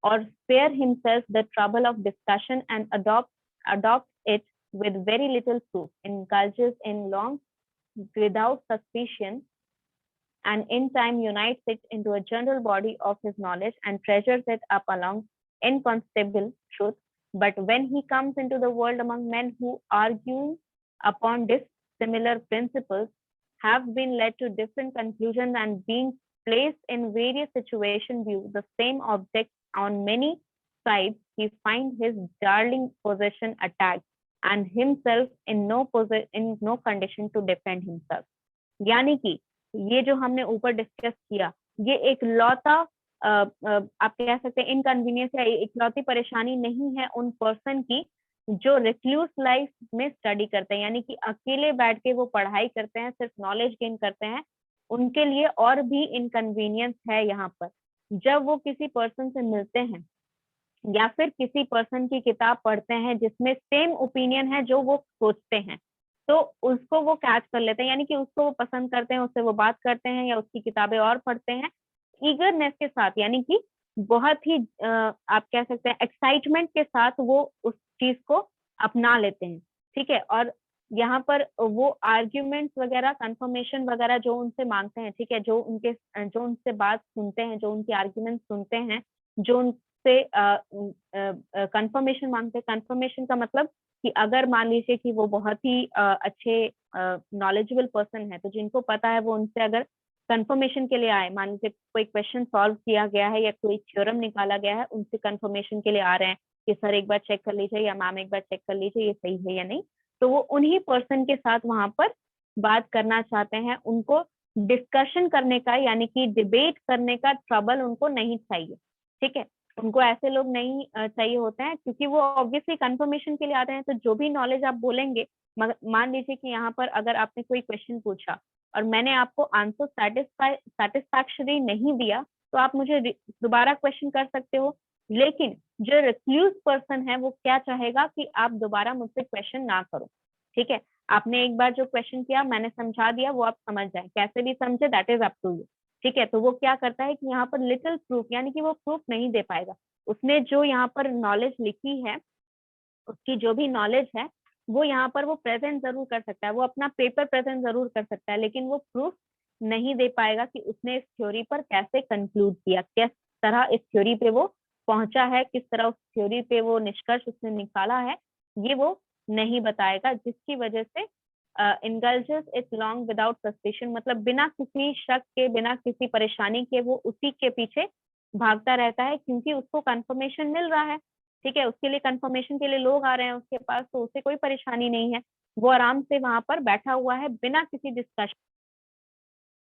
or spare himself the trouble of discussion and adopts it with very little proof, indulges in long without suspicion, and in time unites it into a general body of his knowledge and treasures it up along inconceivable truth. But when he comes into the world among men who, arguing upon dissimilar principles, have been led to different conclusions and being placed in various situations view the same object on many sides, he finds his darling possession attacked and himself in no condition to defend himself. यानी कि ये जो हमने ऊपर discuss किया, ये एक लौता आप कह सकते हैं इनकन्वीनियंस या एक लौती परेशानी नहीं है उन पर्सन की जो रिक्लूस लाइफ में स्टडी करते हैं, यानी कि अकेले बैठ के वो पढ़ाई करते हैं, सिर्फ नॉलेज गेन करते हैं। उनके लिए और भी इनकन्वीनियंस है यहाँ पर। जब वो किसी पर्सन से मिलते हैं या फिर किसी पर्सन की किताब पढ़ते हैं जिसमें सेम ओपिनियन है जो वो सोचते हैं, तो उसको वो कैच कर लेते हैं, यानी कि उसको वो पसंद करते हैं, उससे वो बात करते हैं या उसकी किताबें और पढ़ते हैं ईगरनेस के साथ, यानी कि बहुत ही आप कह सकते हैं एक्साइटमेंट के साथ वो उस चीज को अपना लेते हैं। ठीक है, और यहाँ पर वो आर्ग्यूमेंट्स वगैरह, कंफर्मेशन वगैरह जो उनसे मांगते हैं, ठीक है, जो उनसे बात सुनते हैं, जो उनकी आर्ग्यूमेंट सुनते हैं, जो उनसे कंफर्मेशन मांगते हैं। कंफर्मेशन का मतलब कि अगर मान लीजिए कि वो बहुत ही अच्छे नॉलेजेबल पर्सन है, तो जिनको पता है वो उनसे अगर कंफर्मेशन के लिए आए, मान लीजिए कोई क्वेश्चन सॉल्व किया गया है या कोई थ्योरम निकाला गया है, उनसे कंफर्मेशन के लिए आ रहे हैं कि सर एक बार चेक कर लीजिए या मैम एक बार चेक कर लीजिए ये सही है या नहीं, तो वो उन्हीं पर्सन के साथ वहां पर बात करना चाहते हैं। उनको डिस्कशन करने का यानी कि डिबेट करने का ट्रबल उनको नहीं चाहिए। ठीक है, उनको ऐसे लोग नहीं चाहिए होते हैं, क्योंकि वो ऑब्वियसली कंफर्मेशन के लिए आते हैं। तो जो भी नॉलेज आप बोलेंगे, मान लीजिए कि यहाँ पर अगर आपने कोई क्वेश्चन पूछा और मैंने आपको आंसर सेटिस्फैक्टरी नहीं दिया, तो आप मुझे दोबारा क्वेश्चन कर सकते हो। लेकिन जो रिक्लूस पर्सन है वो क्या चाहेगा कि आप दोबारा मुझसे क्वेश्चन ना करो। ठीक है, आपने एक बार जो क्वेश्चन किया मैंने समझा दिया, वो आप समझ जाए, कैसे भी समझे that is up to you. ठीक है, तो वो क्या करता है कि यहाँ पर लिटिल प्रूफ, यानी कि वो प्रूफ नहीं दे पाएगा। उसने जो यहाँ पर नॉलेज लिखी है, उसकी जो भी नॉलेज है वो यहाँ पर वो प्रेजेंट जरूर कर सकता है, वो अपना पेपर प्रेजेंट जरूर कर सकता है, लेकिन वो प्रूफ नहीं दे पाएगा कि उसने इस थ्योरी पर कैसे कंक्लूड किया, किस तरह इस थ्योरी पे वो पहुंचा है, किस तरह उस थ्योरी पे वो निष्कर्ष उसने निकाला है, ये वो नहीं बताएगा। जिसकी वजह से indulges it long without suspicion, मतलब बिना किसी शक के, बिना किसी परेशानी के वो उसी के पीछे भागता रहता है, क्योंकि उसको कंफर्मेशन मिल रहा है। ठीक है, उसके लिए कंफर्मेशन के लिए लोग आ रहे हैं उसके पास, तो उसे कोई परेशानी नहीं है। वो आराम से वहां पर बैठा हुआ है बिना किसी डिस्कशन।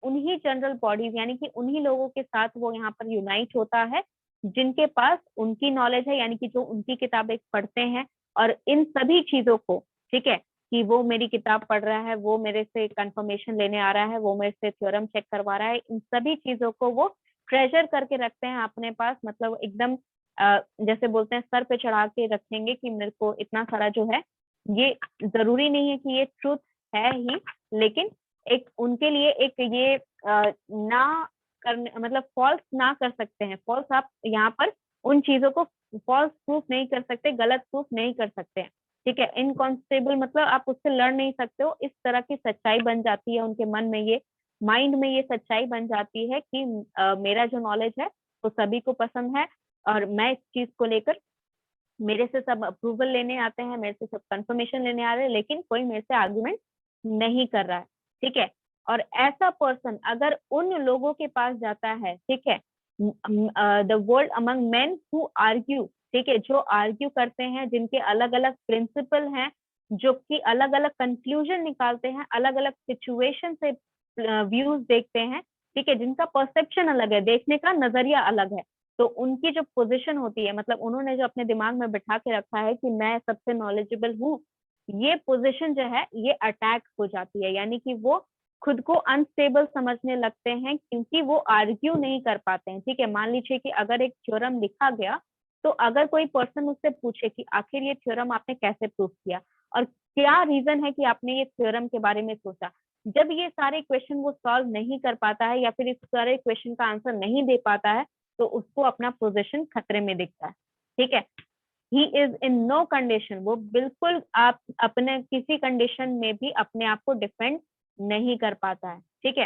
उन्हीं जनरल बॉडीज यानी कि उन्हीं लोगों के साथ वो यहाँ पर यूनाइट होता है जिनके पास उनकी नॉलेज है, यानी कि जो उनकी किताबें पढ़ते हैं और इन सभी चीजों को, ठीक है, कि वो मेरी किताब पढ़ रहा है, वो मेरे से कंफर्मेशन लेने आ रहा है, वो मेरे से थ्योरम चेक करवा रहा है, इन सभी चीजों को वो ट्रेजर करके रखते हैं अपने पास। मतलब एकदम जैसे बोलते हैं सर पे चढ़ा के रखेंगे कि मेरे को इतना सारा जो है, ये जरूरी नहीं है कि ये ट्रूथ है ही, लेकिन एक उनके लिए एक ये ना करने, मतलब फॉल्स ना कर सकते हैं। फॉल्स आप यहाँ पर उन चीजों को फॉल्स प्रूफ नहीं कर सकते, गलत प्रूफ नहीं कर सकते हैं, ठीक है। इनकॉन्स्टेबल मतलब आप उससे लड़ नहीं सकते हो, इस तरह की सच्चाई बन जाती है उनके मन में, ये माइंड में ये सच्चाई बन जाती है कि मेरा जो नॉलेज है वो सभी को पसंद है और मैं इस चीज को लेकर, मेरे से सब अप्रूवल लेने आते हैं, मेरे से सब कंफर्मेशन लेने आ रहे हैं, लेकिन कोई मेरे से आर्गुमेंट नहीं कर रहा है, ठीक है। और ऐसा पर्सन अगर उन लोगों के पास जाता है, ठीक है, the world among men who argue, ठीक है, जो आर्ग्यू करते हैं, जिनके अलग अलग प्रिंसिपल हैं, जो कि अलग अलग कंक्लूजन निकालते हैं, अलग अलग सिचुएशन से व्यूज देखते हैं, ठीक है, जिनका परसेप्शन अलग है, देखने का नजरिया अलग है, तो उनकी जो पोजीशन होती है, मतलब उन्होंने जो अपने दिमाग में बिठा के रखा है कि मैं सबसे नॉलेजेबल हूँ, ये पोजीशन जो है ये अटैक हो जाती है, यानी कि वो खुद को अनस्टेबल समझने लगते हैं क्योंकि वो आर्ग्यू नहीं कर पाते हैं, ठीक है। मान लीजिए कि अगर एक थ्योरम लिखा गया, तो अगर कोई पर्सन उससे पूछे कि आखिर ये थ्योरम आपने कैसे प्रूव किया और क्या रीजन है कि आपने ये थ्योरम के बारे में सोचा, जब ये सारे क्वेश्चन वो सॉल्व नहीं कर पाता है या फिर इस सारे क्वेश्चन का आंसर नहीं दे पाता है, तो उसको अपना पोजीशन खतरे में दिखता है, ठीक है। He is in no condition, वो बिल्कुल आप अपने किसी कंडीशन में भी अपने आप को डिफेंड नहीं कर पाता है, ठीक है।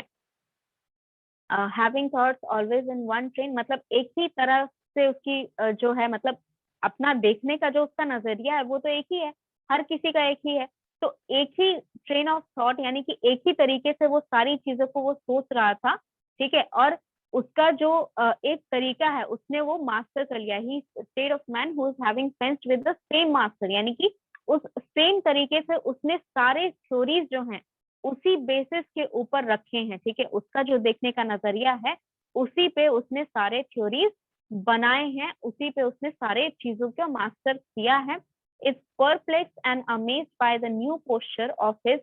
Having thoughts always in one train, मतलब एक ही तरह से उसकी जो है, मतलब अपना देखने का जो उसका नजरिया है वो तो एक ही है, हर किसी का एक ही है, तो एक ही ट्रेन ऑफ थॉट, यानी कि एक ही तरीके से वो सारी चीजों को वो सोच रहा था, ठीक है। और उसका जो एक तरीका है उसने वो मास्टर कर लिया, he state of man who is having fenced with the same master, यानी कि उस सेम तरीके से उसने सारे थ्योरीज जो हैं उसी बेसिस के ऊपर रखे हैं, ठीक है। उसका जो देखने का नजरिया है उसी पे उसने सारे थ्योरीज बनाए हैं, उसी पे उसने सारे चीजों का मास्टर किया है। Is perplex and amazed by the new posture of his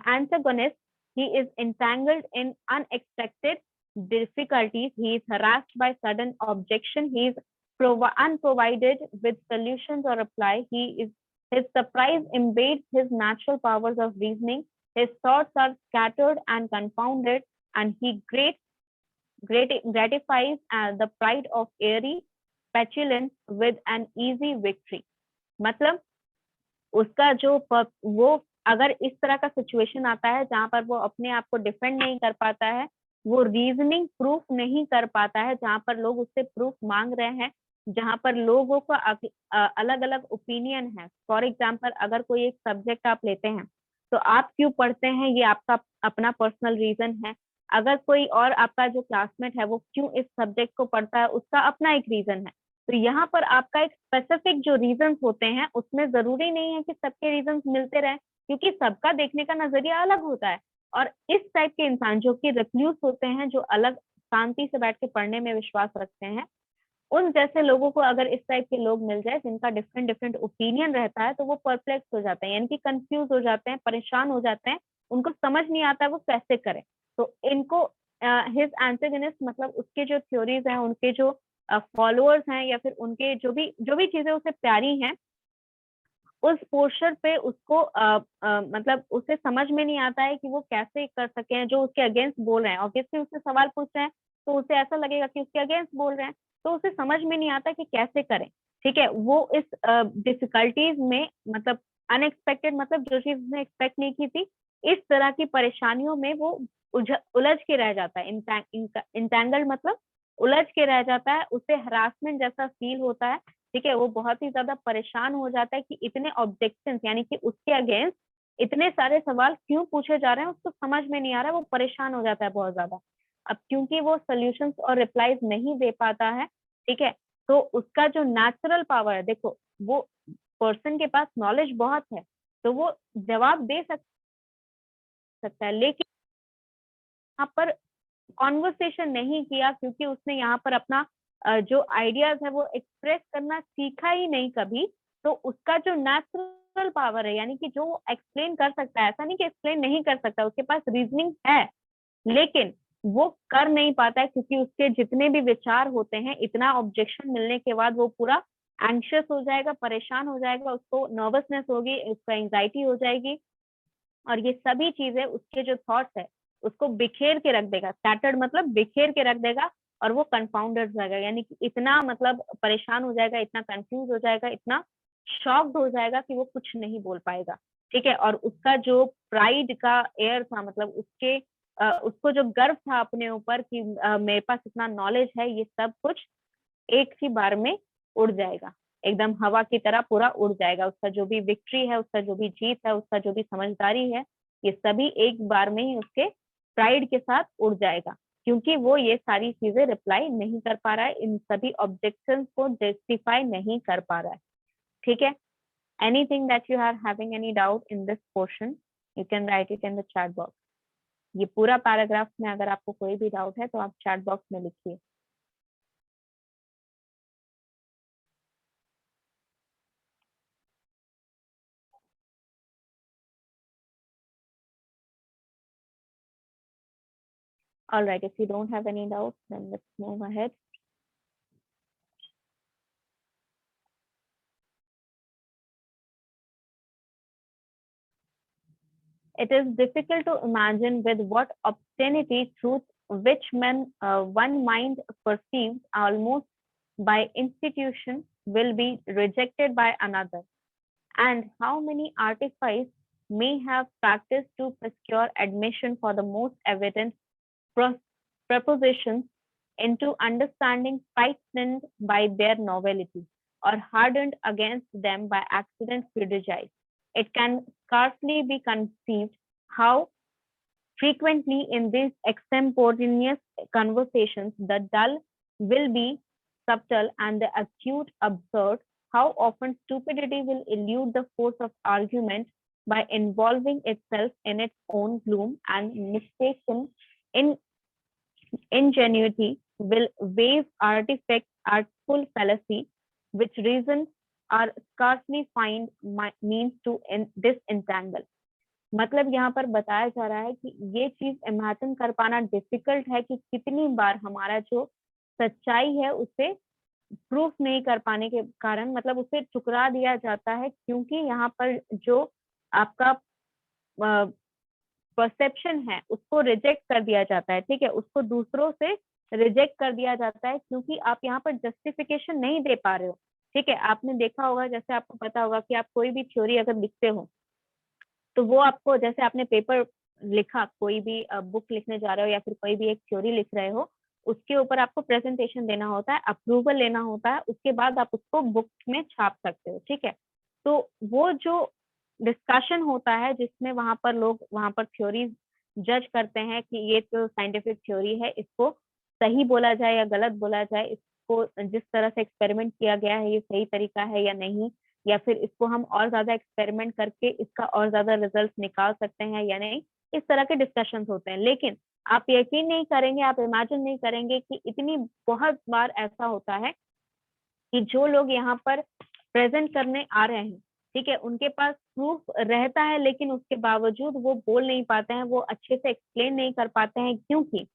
antagonist, he is entangled in unexpected difficulties, he is harassed by sudden objection, he is unprovided with solutions or reply, his surprise invades his natural powers of reasoning, his thoughts are scattered and confounded, and he gratifies the pride of airy petulance with an easy victory. मतलब उसका जो वो अगर इस तरह का situation आता है जहां पर वो अपने आप को डिफेंड नहीं कर पाता है, वो रीजनिंग प्रूफ नहीं कर पाता है, जहां पर लोग उससे प्रूफ मांग रहे हैं, जहां पर लोगों का अलग अलग ओपिनियन है। फॉर एग्जाम्पल अगर कोई एक सब्जेक्ट आप लेते हैं तो आप क्यों पढ़ते हैं ये आपका अपना पर्सनल रीजन है, अगर कोई और आपका जो क्लासमेट है वो क्यों इस सब्जेक्ट को पढ़ता है उसका अपना एक रीजन है। तो यहाँ पर आपका एक स्पेसिफिक जो रीजंस होते हैं उसमें जरूरी नहीं है कि सबके रीजंस मिलते रहे, क्योंकि सबका देखने का नजरिया अलग होता है। और इस टाइप के इंसान जो कि रिक्लूस होते हैं, जो अलग शांति से बैठ के पढ़ने में विश्वास रखते हैं, उन जैसे लोगों को अगर इस टाइप के लोग मिल जाए जिनका डिफरेंट डिफरेंट ओपिनियन रहता है, तो वो परप्लेक्स हो जाते हैं, यानी कि कंफ्यूज हो जाते हैं, परेशान हो जाते हैं, उनको समझ नहीं आता है वो कैसे करें। तो इनको हिज एंटेगनिस्ट मतलब उसके जो थ्योरीज हैं, उनके जो फॉलोअर्स हैं, या फिर उनके जो भी चीजें उसे प्यारी हैं, उस पोर्शन पे उसको मतलब उसे समझ में नहीं आता है कि वो कैसे कर सके, जो उसके अगेंस्ट बोल रहे हैं, ऑब्वियसली उससे सवाल पूछ रहे हैं तो उसे ऐसा लगेगा कि उसके अगेंस्ट बोल रहे हैं, तो उसे समझ में नहीं आता कि कैसे करें, ठीक है। वो इस डिफिकल्टीज में, मतलब अनएक्सपेक्टेड, मतलब जो चीज उसने एक्सपेक्ट नहीं की थी, इस तरह की परेशानियों में वो उलझ के रह जाता है। इंटैंगल मतलब उलझ के रह जाता है, उसे हरासमेंट जैसा फील होता है, ठीक है। वो बहुत ही ज्यादा परेशान हो जाता है कि इतने ऑब्जेक्शंस, यानी कि उसके अगेंस्ट इतने सारे सवाल क्यों पूछे जा रहे हैं, उसको समझ में नहीं आ रहा है, वो परेशान हो जाता है बहुत ज्यादा। अब क्योंकि वो सोल्यूशंस और रिप्लाईज नहीं दे पाता है, ठीक है, तो उसका जो नेचुरल पावर है, देखो वो पर्सन के पास नॉलेज बहुत है, तो वो जवाब दे सकता है, लेकिन यहाँ पर कॉन्वर्सेशन नहीं किया, क्योंकि उसने यहाँ पर अपना जो आइडियाज है वो एक्सप्रेस करना सीखा ही नहीं कभी। तो उसका जो नेचुरल पावर है, यानी कि जो एक्सप्लेन कर सकता है, ऐसा नहीं कि एक्सप्लेन नहीं कर सकता, उसके पास रीजनिंग है, लेकिन वो कर नहीं पाता है, क्योंकि उसके जितने भी विचार होते हैं, इतना ऑब्जेक्शन मिलने के बाद वो पूरा एंशियस हो जाएगा, परेशान हो जाएगा, उसको नर्वसनेस होगी, उसको एंजाइटी हो जाएगी, और ये सभी चीजें उसके जो थॉट्स है उसको बिखेर के रख देगा। स्कैटर्ड मतलब बिखेर के रख देगा, और वो कंफाउंडेड हो जाएगा, यानी कि इतना मतलब परेशान हो जाएगा, इतना कंफ्यूज हो जाएगा, इतना शॉक्ड हो जाएगा कि वो कुछ नहीं बोल पाएगा। ठीक है, और उसका जो प्राइड का एयर था, मतलब उसको जो गर्व था अपने ऊपर कि मेरे पास इतना नॉलेज है, ये सब कुछ एक ही बार में उड़ जाएगा, एकदम हवा की तरह पूरा उड़ जाएगा। उसका जो भी विक्ट्री है, उसका जो भी जीत है, उसका जो भी समझदारी है, ये सभी एक बार में ही उसके प्राइड के साथ उड़ जाएगा, क्योंकि वो ये सारी चीजें रिप्लाई नहीं कर पा रहा है, इन सभी ऑब्जेक्शंस को जस्टिफाई नहीं कर पा रहा है। ठीक है, anything that you are having any doubt in this portion, you can write it in the chat box. ये पूरा पैराग्राफ में अगर आपको कोई भी डाउट है तो आप चैट बॉक्स में लिखिए। All right, if you don't have any doubts, then let's move ahead. It is difficult to imagine with what obscenity truth which one mind perceives almost by institution will be rejected by another, and how many artifice may have practiced to procure admission for the most evident propositions into understanding frightened by their novelty, or hardened against them by accident prejudice. It can scarcely be conceived how frequently in these extemporaneous conversations the dull will be subtle and the acute absurd, how often stupidity will elude the force of argument by involving itself in its own gloom, and mistaken in ingenuity will wave artful fallacy, which reason are scarcely find means to disentangle. मतलब यहाँ पर बताया जा रहा है कि ये चीज इमेजिन कर पाना डिफिकल्ट है कि कितनी बार हमारा जो सच्चाई है उसे प्रूफ नहीं कर पाने के कारण, मतलब उसे ठुकरा दिया जाता है, क्योंकि यहाँ पर जो आपका परसेप्शन है उसको रिजेक्ट कर दिया जाता है। ठीक है, उसको दूसरों से रिजेक्ट कर दिया जाता है, क्योंकि आप यहाँ पर जस्टिफिकेशन नहीं दे पा रहे हो। ठीक है, आपने देखा होगा, जैसे आपको पता होगा कि आप कोई भी थ्योरी अगर लिखते हो तो वो आपको, जैसे आपने पेपर लिखा, कोई भी बुक लिखने जा रहे हो या फिर कोई भी एक थ्योरी लिख रहे हो, उसके ऊपर आपको प्रेजेंटेशन देना होता है, अप्रूवल लेना होता है, उसके बाद आप उसको बुक में छाप सकते हो। ठीक है, तो वो जो डिस्कशन होता है जिसमें वहां पर लोग वहां पर थ्योरीज जज करते हैं कि ये तो साइंटिफिक थ्योरी है, इसको सही बोला जाए या गलत बोला जाए, इसको जिस तरह से एक्सपेरिमेंट किया गया है ये सही तरीका है या नहीं, या फिर इसको हम और ज्यादा एक्सपेरिमेंट करके इसका और ज्यादा रिजल्ट निकाल सकते हैं या नहीं, इस तरह के डिस्कशन होते हैं। लेकिन आप यकीन नहीं करेंगे, आप इमेजिन नहीं करेंगे कि इतनी बहुत बार ऐसा होता है कि जो लोग यहाँ पर प्रेजेंट करने आ रहे हैं, ठीक है, उनके पास प्रूफ रहता है, लेकिन उसके बावजूद वो बोल नहीं पाते हैं, वो अच्छे से एक्सप्लेन नहीं कर पाते हैं, क्योंकि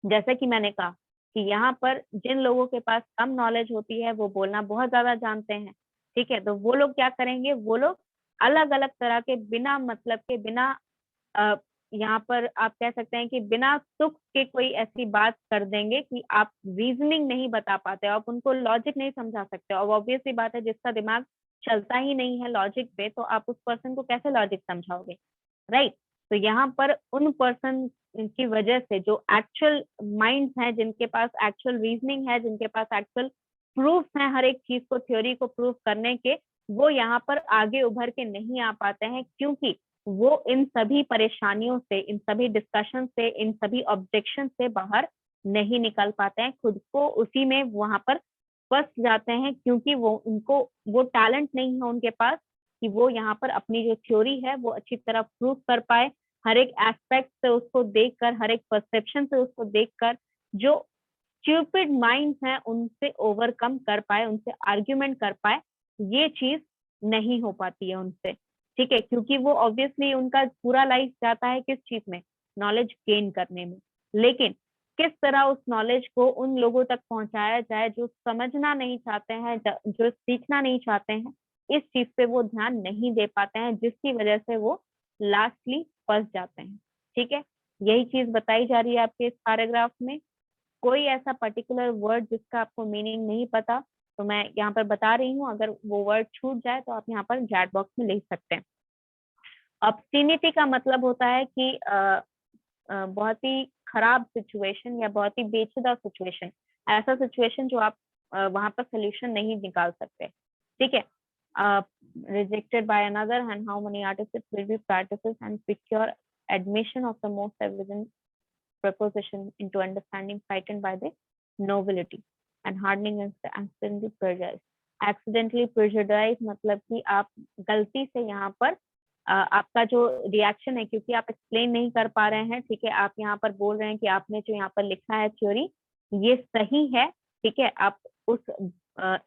जैसा कि मैंने कहा कि यहाँ पर जिन लोगों के पास कम नॉलेज होती है वो बोलना बहुत ज्यादा जानते हैं। ठीक है, तो वो लोग क्या करेंगे, वो लोग अलग अलग तरह के बिना मतलब के, बिना यहाँ पर आप कह सकते हैं कि बिना तुक के कोई ऐसी बात कर देंगे कि आप रीजनिंग नहीं बता पाते, आप उनको लॉजिक नहीं समझा सकते। और ऑब्वियस सी बात है, जिसका दिमाग चलता ही नहीं है लॉजिक पे, तो आप उस पर्सन को कैसे लॉजिक समझाओगे, राइट। तो यहाँ पर उन पर्सन की वजह से जो एक्चुअल माइंड्स हैं, जिनके पास एक्चुअल रीजनिंग है, जिनके पास एक्चुअल प्रूफ है हर एक चीज को, थ्योरी को प्रूफ करने के, वो यहाँ पर आगे उभर के नहीं आ पाते हैं, क्योंकि वो इन सभी परेशानियों से, इन सभी डिस्कशन से, इन सभी ऑब्जेक्शन से बाहर नहीं निकल पाते हैं, खुद को उसी में वहां पर फंस जाते हैं, क्योंकि वो उनको वो टैलेंट नहीं है उनके पास कि वो यहाँ पर अपनी जो थ्योरी है वो अच्छी तरह प्रूव कर पाए, हर एक एस्पेक्ट से उसको देखकर, हर एक परसेप्शन से उसको देखकर जो स्टूपिड माइंड्स हैं उनसे ओवरकम कर पाए, उनसे आर्ग्यूमेंट कर पाए, ये चीज नहीं हो पाती है उनसे, ठीक है, क्योंकि वो ऑब्वियसली उनका पूरा लाइफ जाता है किस चीज में, नॉलेज गेन करने में। लेकिन किस तरह उस नॉलेज को उन लोगों तक पहुंचाया जाए जो समझना नहीं चाहते हैं, जो सीखना नहीं चाहते हैं, इस चीज पे वो ध्यान नहीं दे पाते हैं, जिसकी वजह से वो लास्टली फंस जाते हैं, ठीक है। यही चीज बताई जा रही है आपके इस पैराग्राफ में। कोई ऐसा पर्टिकुलर वर्ड जिसका आपको मीनिंग नहीं पता तो मैं यहाँ पर बता रही हूँ, अगर वो वर्ड छूट जाए तो आप यहाँ पर चैट बॉक्स में लिख सकते हैं। ऑब्स्टिनिटी का मतलब होता है कि बहुत ही खराब सिचुएशन या बहुत ही बेचुदा सिचुएशन, ऐसा सिचुएशन जो आप वहां पर सोल्यूशन नहीं निकाल सकते, ठीक है। Rejected by another and how many artist will be practices and secure admission of the most evident proposition into understanding frightened by the novelty and hardening and accidentally prejudice. Accidentally prejudice मतलब कि आप गलती से यहाँ पर आपका जो reaction है, क्योंकि आप एक्सप्लेन नहीं कर पा रहे हैं, ठीक है, आप यहाँ पर बोल रहे हैं कि आपने जो यहाँ पर लिखा है थ्योरी ये सही है, ठीक है, आप उस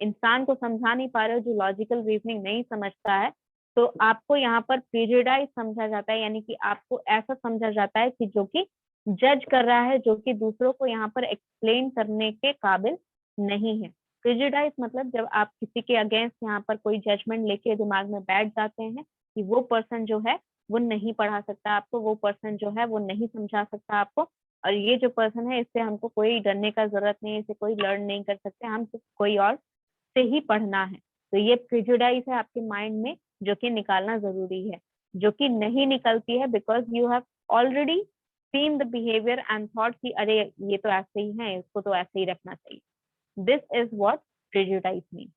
इंसान को समझा नहीं पा रहे हो जो लॉजिकल रीजनिंग नहीं समझता है, तो आपको यहाँ पर प्रेजुडाइज समझा जाता है, यानी कि आपको ऐसा समझा जाता है कि जो कि जज कर रहा है, जो कि दूसरों को यहाँ पर एक्सप्लेन करने के काबिल नहीं है। प्रेजुडाइज मतलब जब आप किसी के अगेंस्ट यहाँ पर कोई जजमेंट लेके दिमाग में बैठ जाते हैं कि वो पर्सन जो है वो नहीं पढ़ा सकता आपको, वो पर्सन जो है वो नहीं समझा सकता आपको, और ये जो पर्सन है इससे हमको कोई डरने का जरूरत नहीं है, इसे कोई लर्न नहीं कर सकते, हम कोई और से ही पढ़ना है। तो ये प्रेजुडाइज है आपके माइंड में, जो कि निकालना जरूरी है, जो कि नहीं निकलती है because you have already seen the behaviour and thought कि अरे ये तो ऐसे ही है, इसको तो ऐसे ही रखना चाहिए। This is what prejudice mean.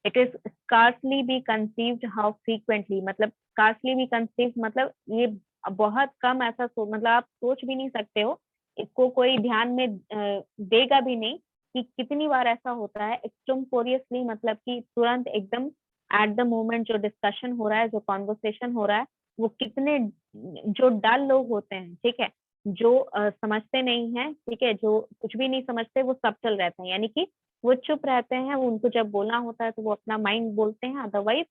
It is scarcely be conceived how frequently, मतलब स्कार्सली बी कंसीव्ड मतलब ये बहुत कम ऐसा मतलब आप सोच भी नहीं सकते हो, इसको कोई ध्यान में देगा भी नहीं कि कितनी बार ऐसा होता है एक्सटेम्पोरियसली, मतलब कि तुरंत एकदम एट द मोमेंट जो डिस्कशन हो रहा है, जो कॉन्वर्सेशन हो रहा है, वो कितने जो डल लोग होते हैं, ठीक है, जो समझते नहीं है, ठीक है, जो कुछ भी नहीं समझते, वो सबटल रहते हैं, यानी कि वो चुप रहते हैं, उनको जब बोलना होता है तो वो अपना माइंड बोलते हैं, अदरवाइज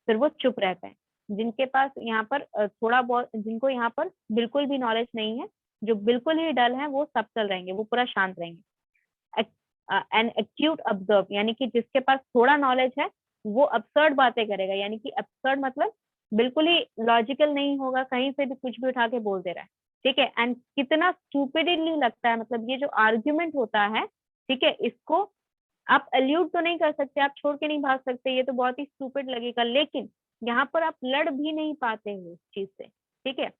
फिर वो चुप रहते हैं। जिनके पास यहाँ पर थोड़ा बहुत, जिनको यहाँ पर बिल्कुल भी नॉलेज नहीं है, जो बिल्कुल ही डल है, वो सबटल रहेंगे, वो पूरा शांत रहेंगे। एन एक्यूट ऑब्जर्व यानी कि जिसके पास थोड़ा नॉलेज है वो अब्सर्ड बातें करेगा, यानी कि अब्सर्ड मतलब बिल्कुल ही लॉजिकल नहीं होगा, कहीं से भी कुछ भी उठा के बोल दे रहा है, ठीक है। एंड कितना स्टूपिडली लगता है, मतलब ये जो आर्ग्यूमेंट होता है, ठीक है, इसको आप एल्यूट तो नहीं कर सकते, आप छोड़ के नहीं भाग सकते, ये तो बहुत ही स्टूपिड लगेगा, लेकिन यहाँ पर आप लड़ भी नहीं पाते हो उस चीज से, ठीक है।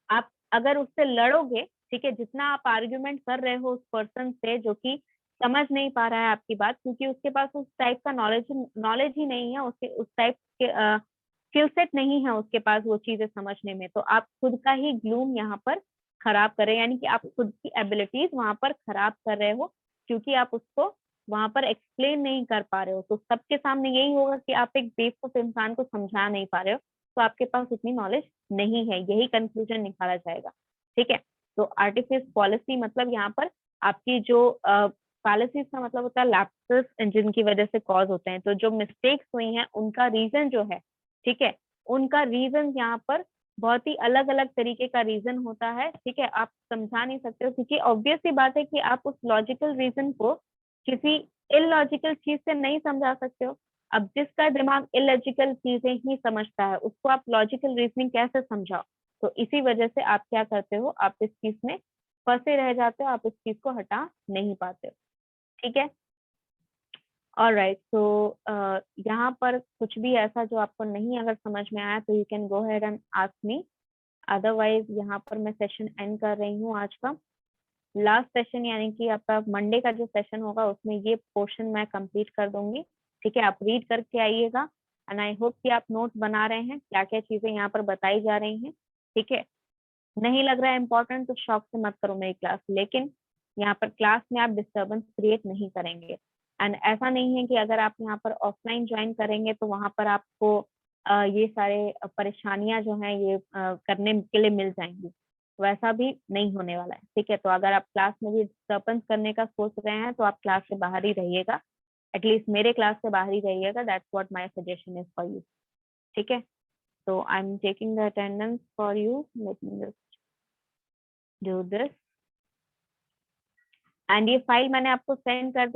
आप अगर उससे लड़ोगे, ठीक है, जितना आप आर्ग्यूमेंट कर रहे हो उस पर्सन से जो कि समझ नहीं पा रहा है आपकी बात, क्योंकि उसके पास उस टाइप का नॉलेज ही नहीं है, उसके उस टाइप के स्किल सेट नहीं है उसके पास वो चीजें समझने में, तो आप खुद का ही ग्लूम यहाँ पर खराब कर रहे हैं, यानी कि आप खुद की एबिलिटीज वहां पर खराब कर रहे हो, क्योंकि आप उसको वहां पर एक्सप्लेन नहीं कर पा रहे हो। तो सबके सामने यही होगा कि आप एक बेवकूफ इंसान को समझा नहीं पा रहे हो, तो आपके पास उतनी नॉलेज नहीं है, यही कंक्लूजन निकाला जाएगा, ठीक है। तो आर्टिफिस पॉलिसी मतलब यहाँ पर आपकी जो पॉलिसीज का मतलब होता है लैप्सेस जिनकी वजह से कॉज होते हैं, तो जो मिस्टेक्स हुई हैं उनका रीजन जो है, ठीक है, उनका रीजन यहाँ पर बहुत ही अलग अलग तरीके का रीजन होता है, ठीक है, आप समझा नहीं सकते हो, क्योंकि ऑब्वियस सी बात है कि आप उस लॉजिकल रीजन को किसी इलॉजिकल चीज से नहीं समझा सकते हो। अब जिसका दिमाग इलॉजिकल चीजें ही समझता है उसको आप लॉजिकल रीजनिंग कैसे समझाओ, तो इसी वजह से आप क्या करते हो, आप इस चीज में फंसे रह जाते हो, आप इस चीज को हटा नहीं पाते हो, ठीक है। ऑलराइट, तो यहाँ पर कुछ भी ऐसा जो आपको नहीं अगर समझ में आया तो you can go ahead and ask me, otherwise यहाँ पर मैं सेशन एंड कर रही हूँ आज का। लास्ट सेशन यानी कि आपका मंडे का जो सेशन होगा उसमें ये पोर्शन मैं कंप्लीट कर दूंगी, ठीक है। आप रीड करके आइएगा एंड आई होप कि आप नोट बना रहे हैं, क्या क्या चीजें यहाँ पर बताई जा रही हैं, ठीक है। नहीं लग रहा है इंपॉर्टेंट तो शौक से मत करो मेरी क्लास, लेकिन यहाँ पर क्लास में आप डिस्टर्बेंस क्रिएट नहीं करेंगे, एंड ऐसा नहीं है कि अगर आप यहाँ पर ऑफलाइन ज्वाइन करेंगे तो वहाँ पर आपको ये सारे परेशानियां जो हैं ये करने के लिए मिल जाएंगी, वैसा भी नहीं होने वाला है। ठीक है, तो अगर आप क्लास में भी डिस्टर्बेंस करने का सोच रहे हैं तो आप क्लास से बाहर ही रहिएगा, एटलीस्ट मेरे क्लास से बाहर ही रहिएगा, that's what my suggestion is for you. ठीक है, so I'm taking the attendance for you, let me just do this, and ये फाइल मैंने आपको सेंड कर दी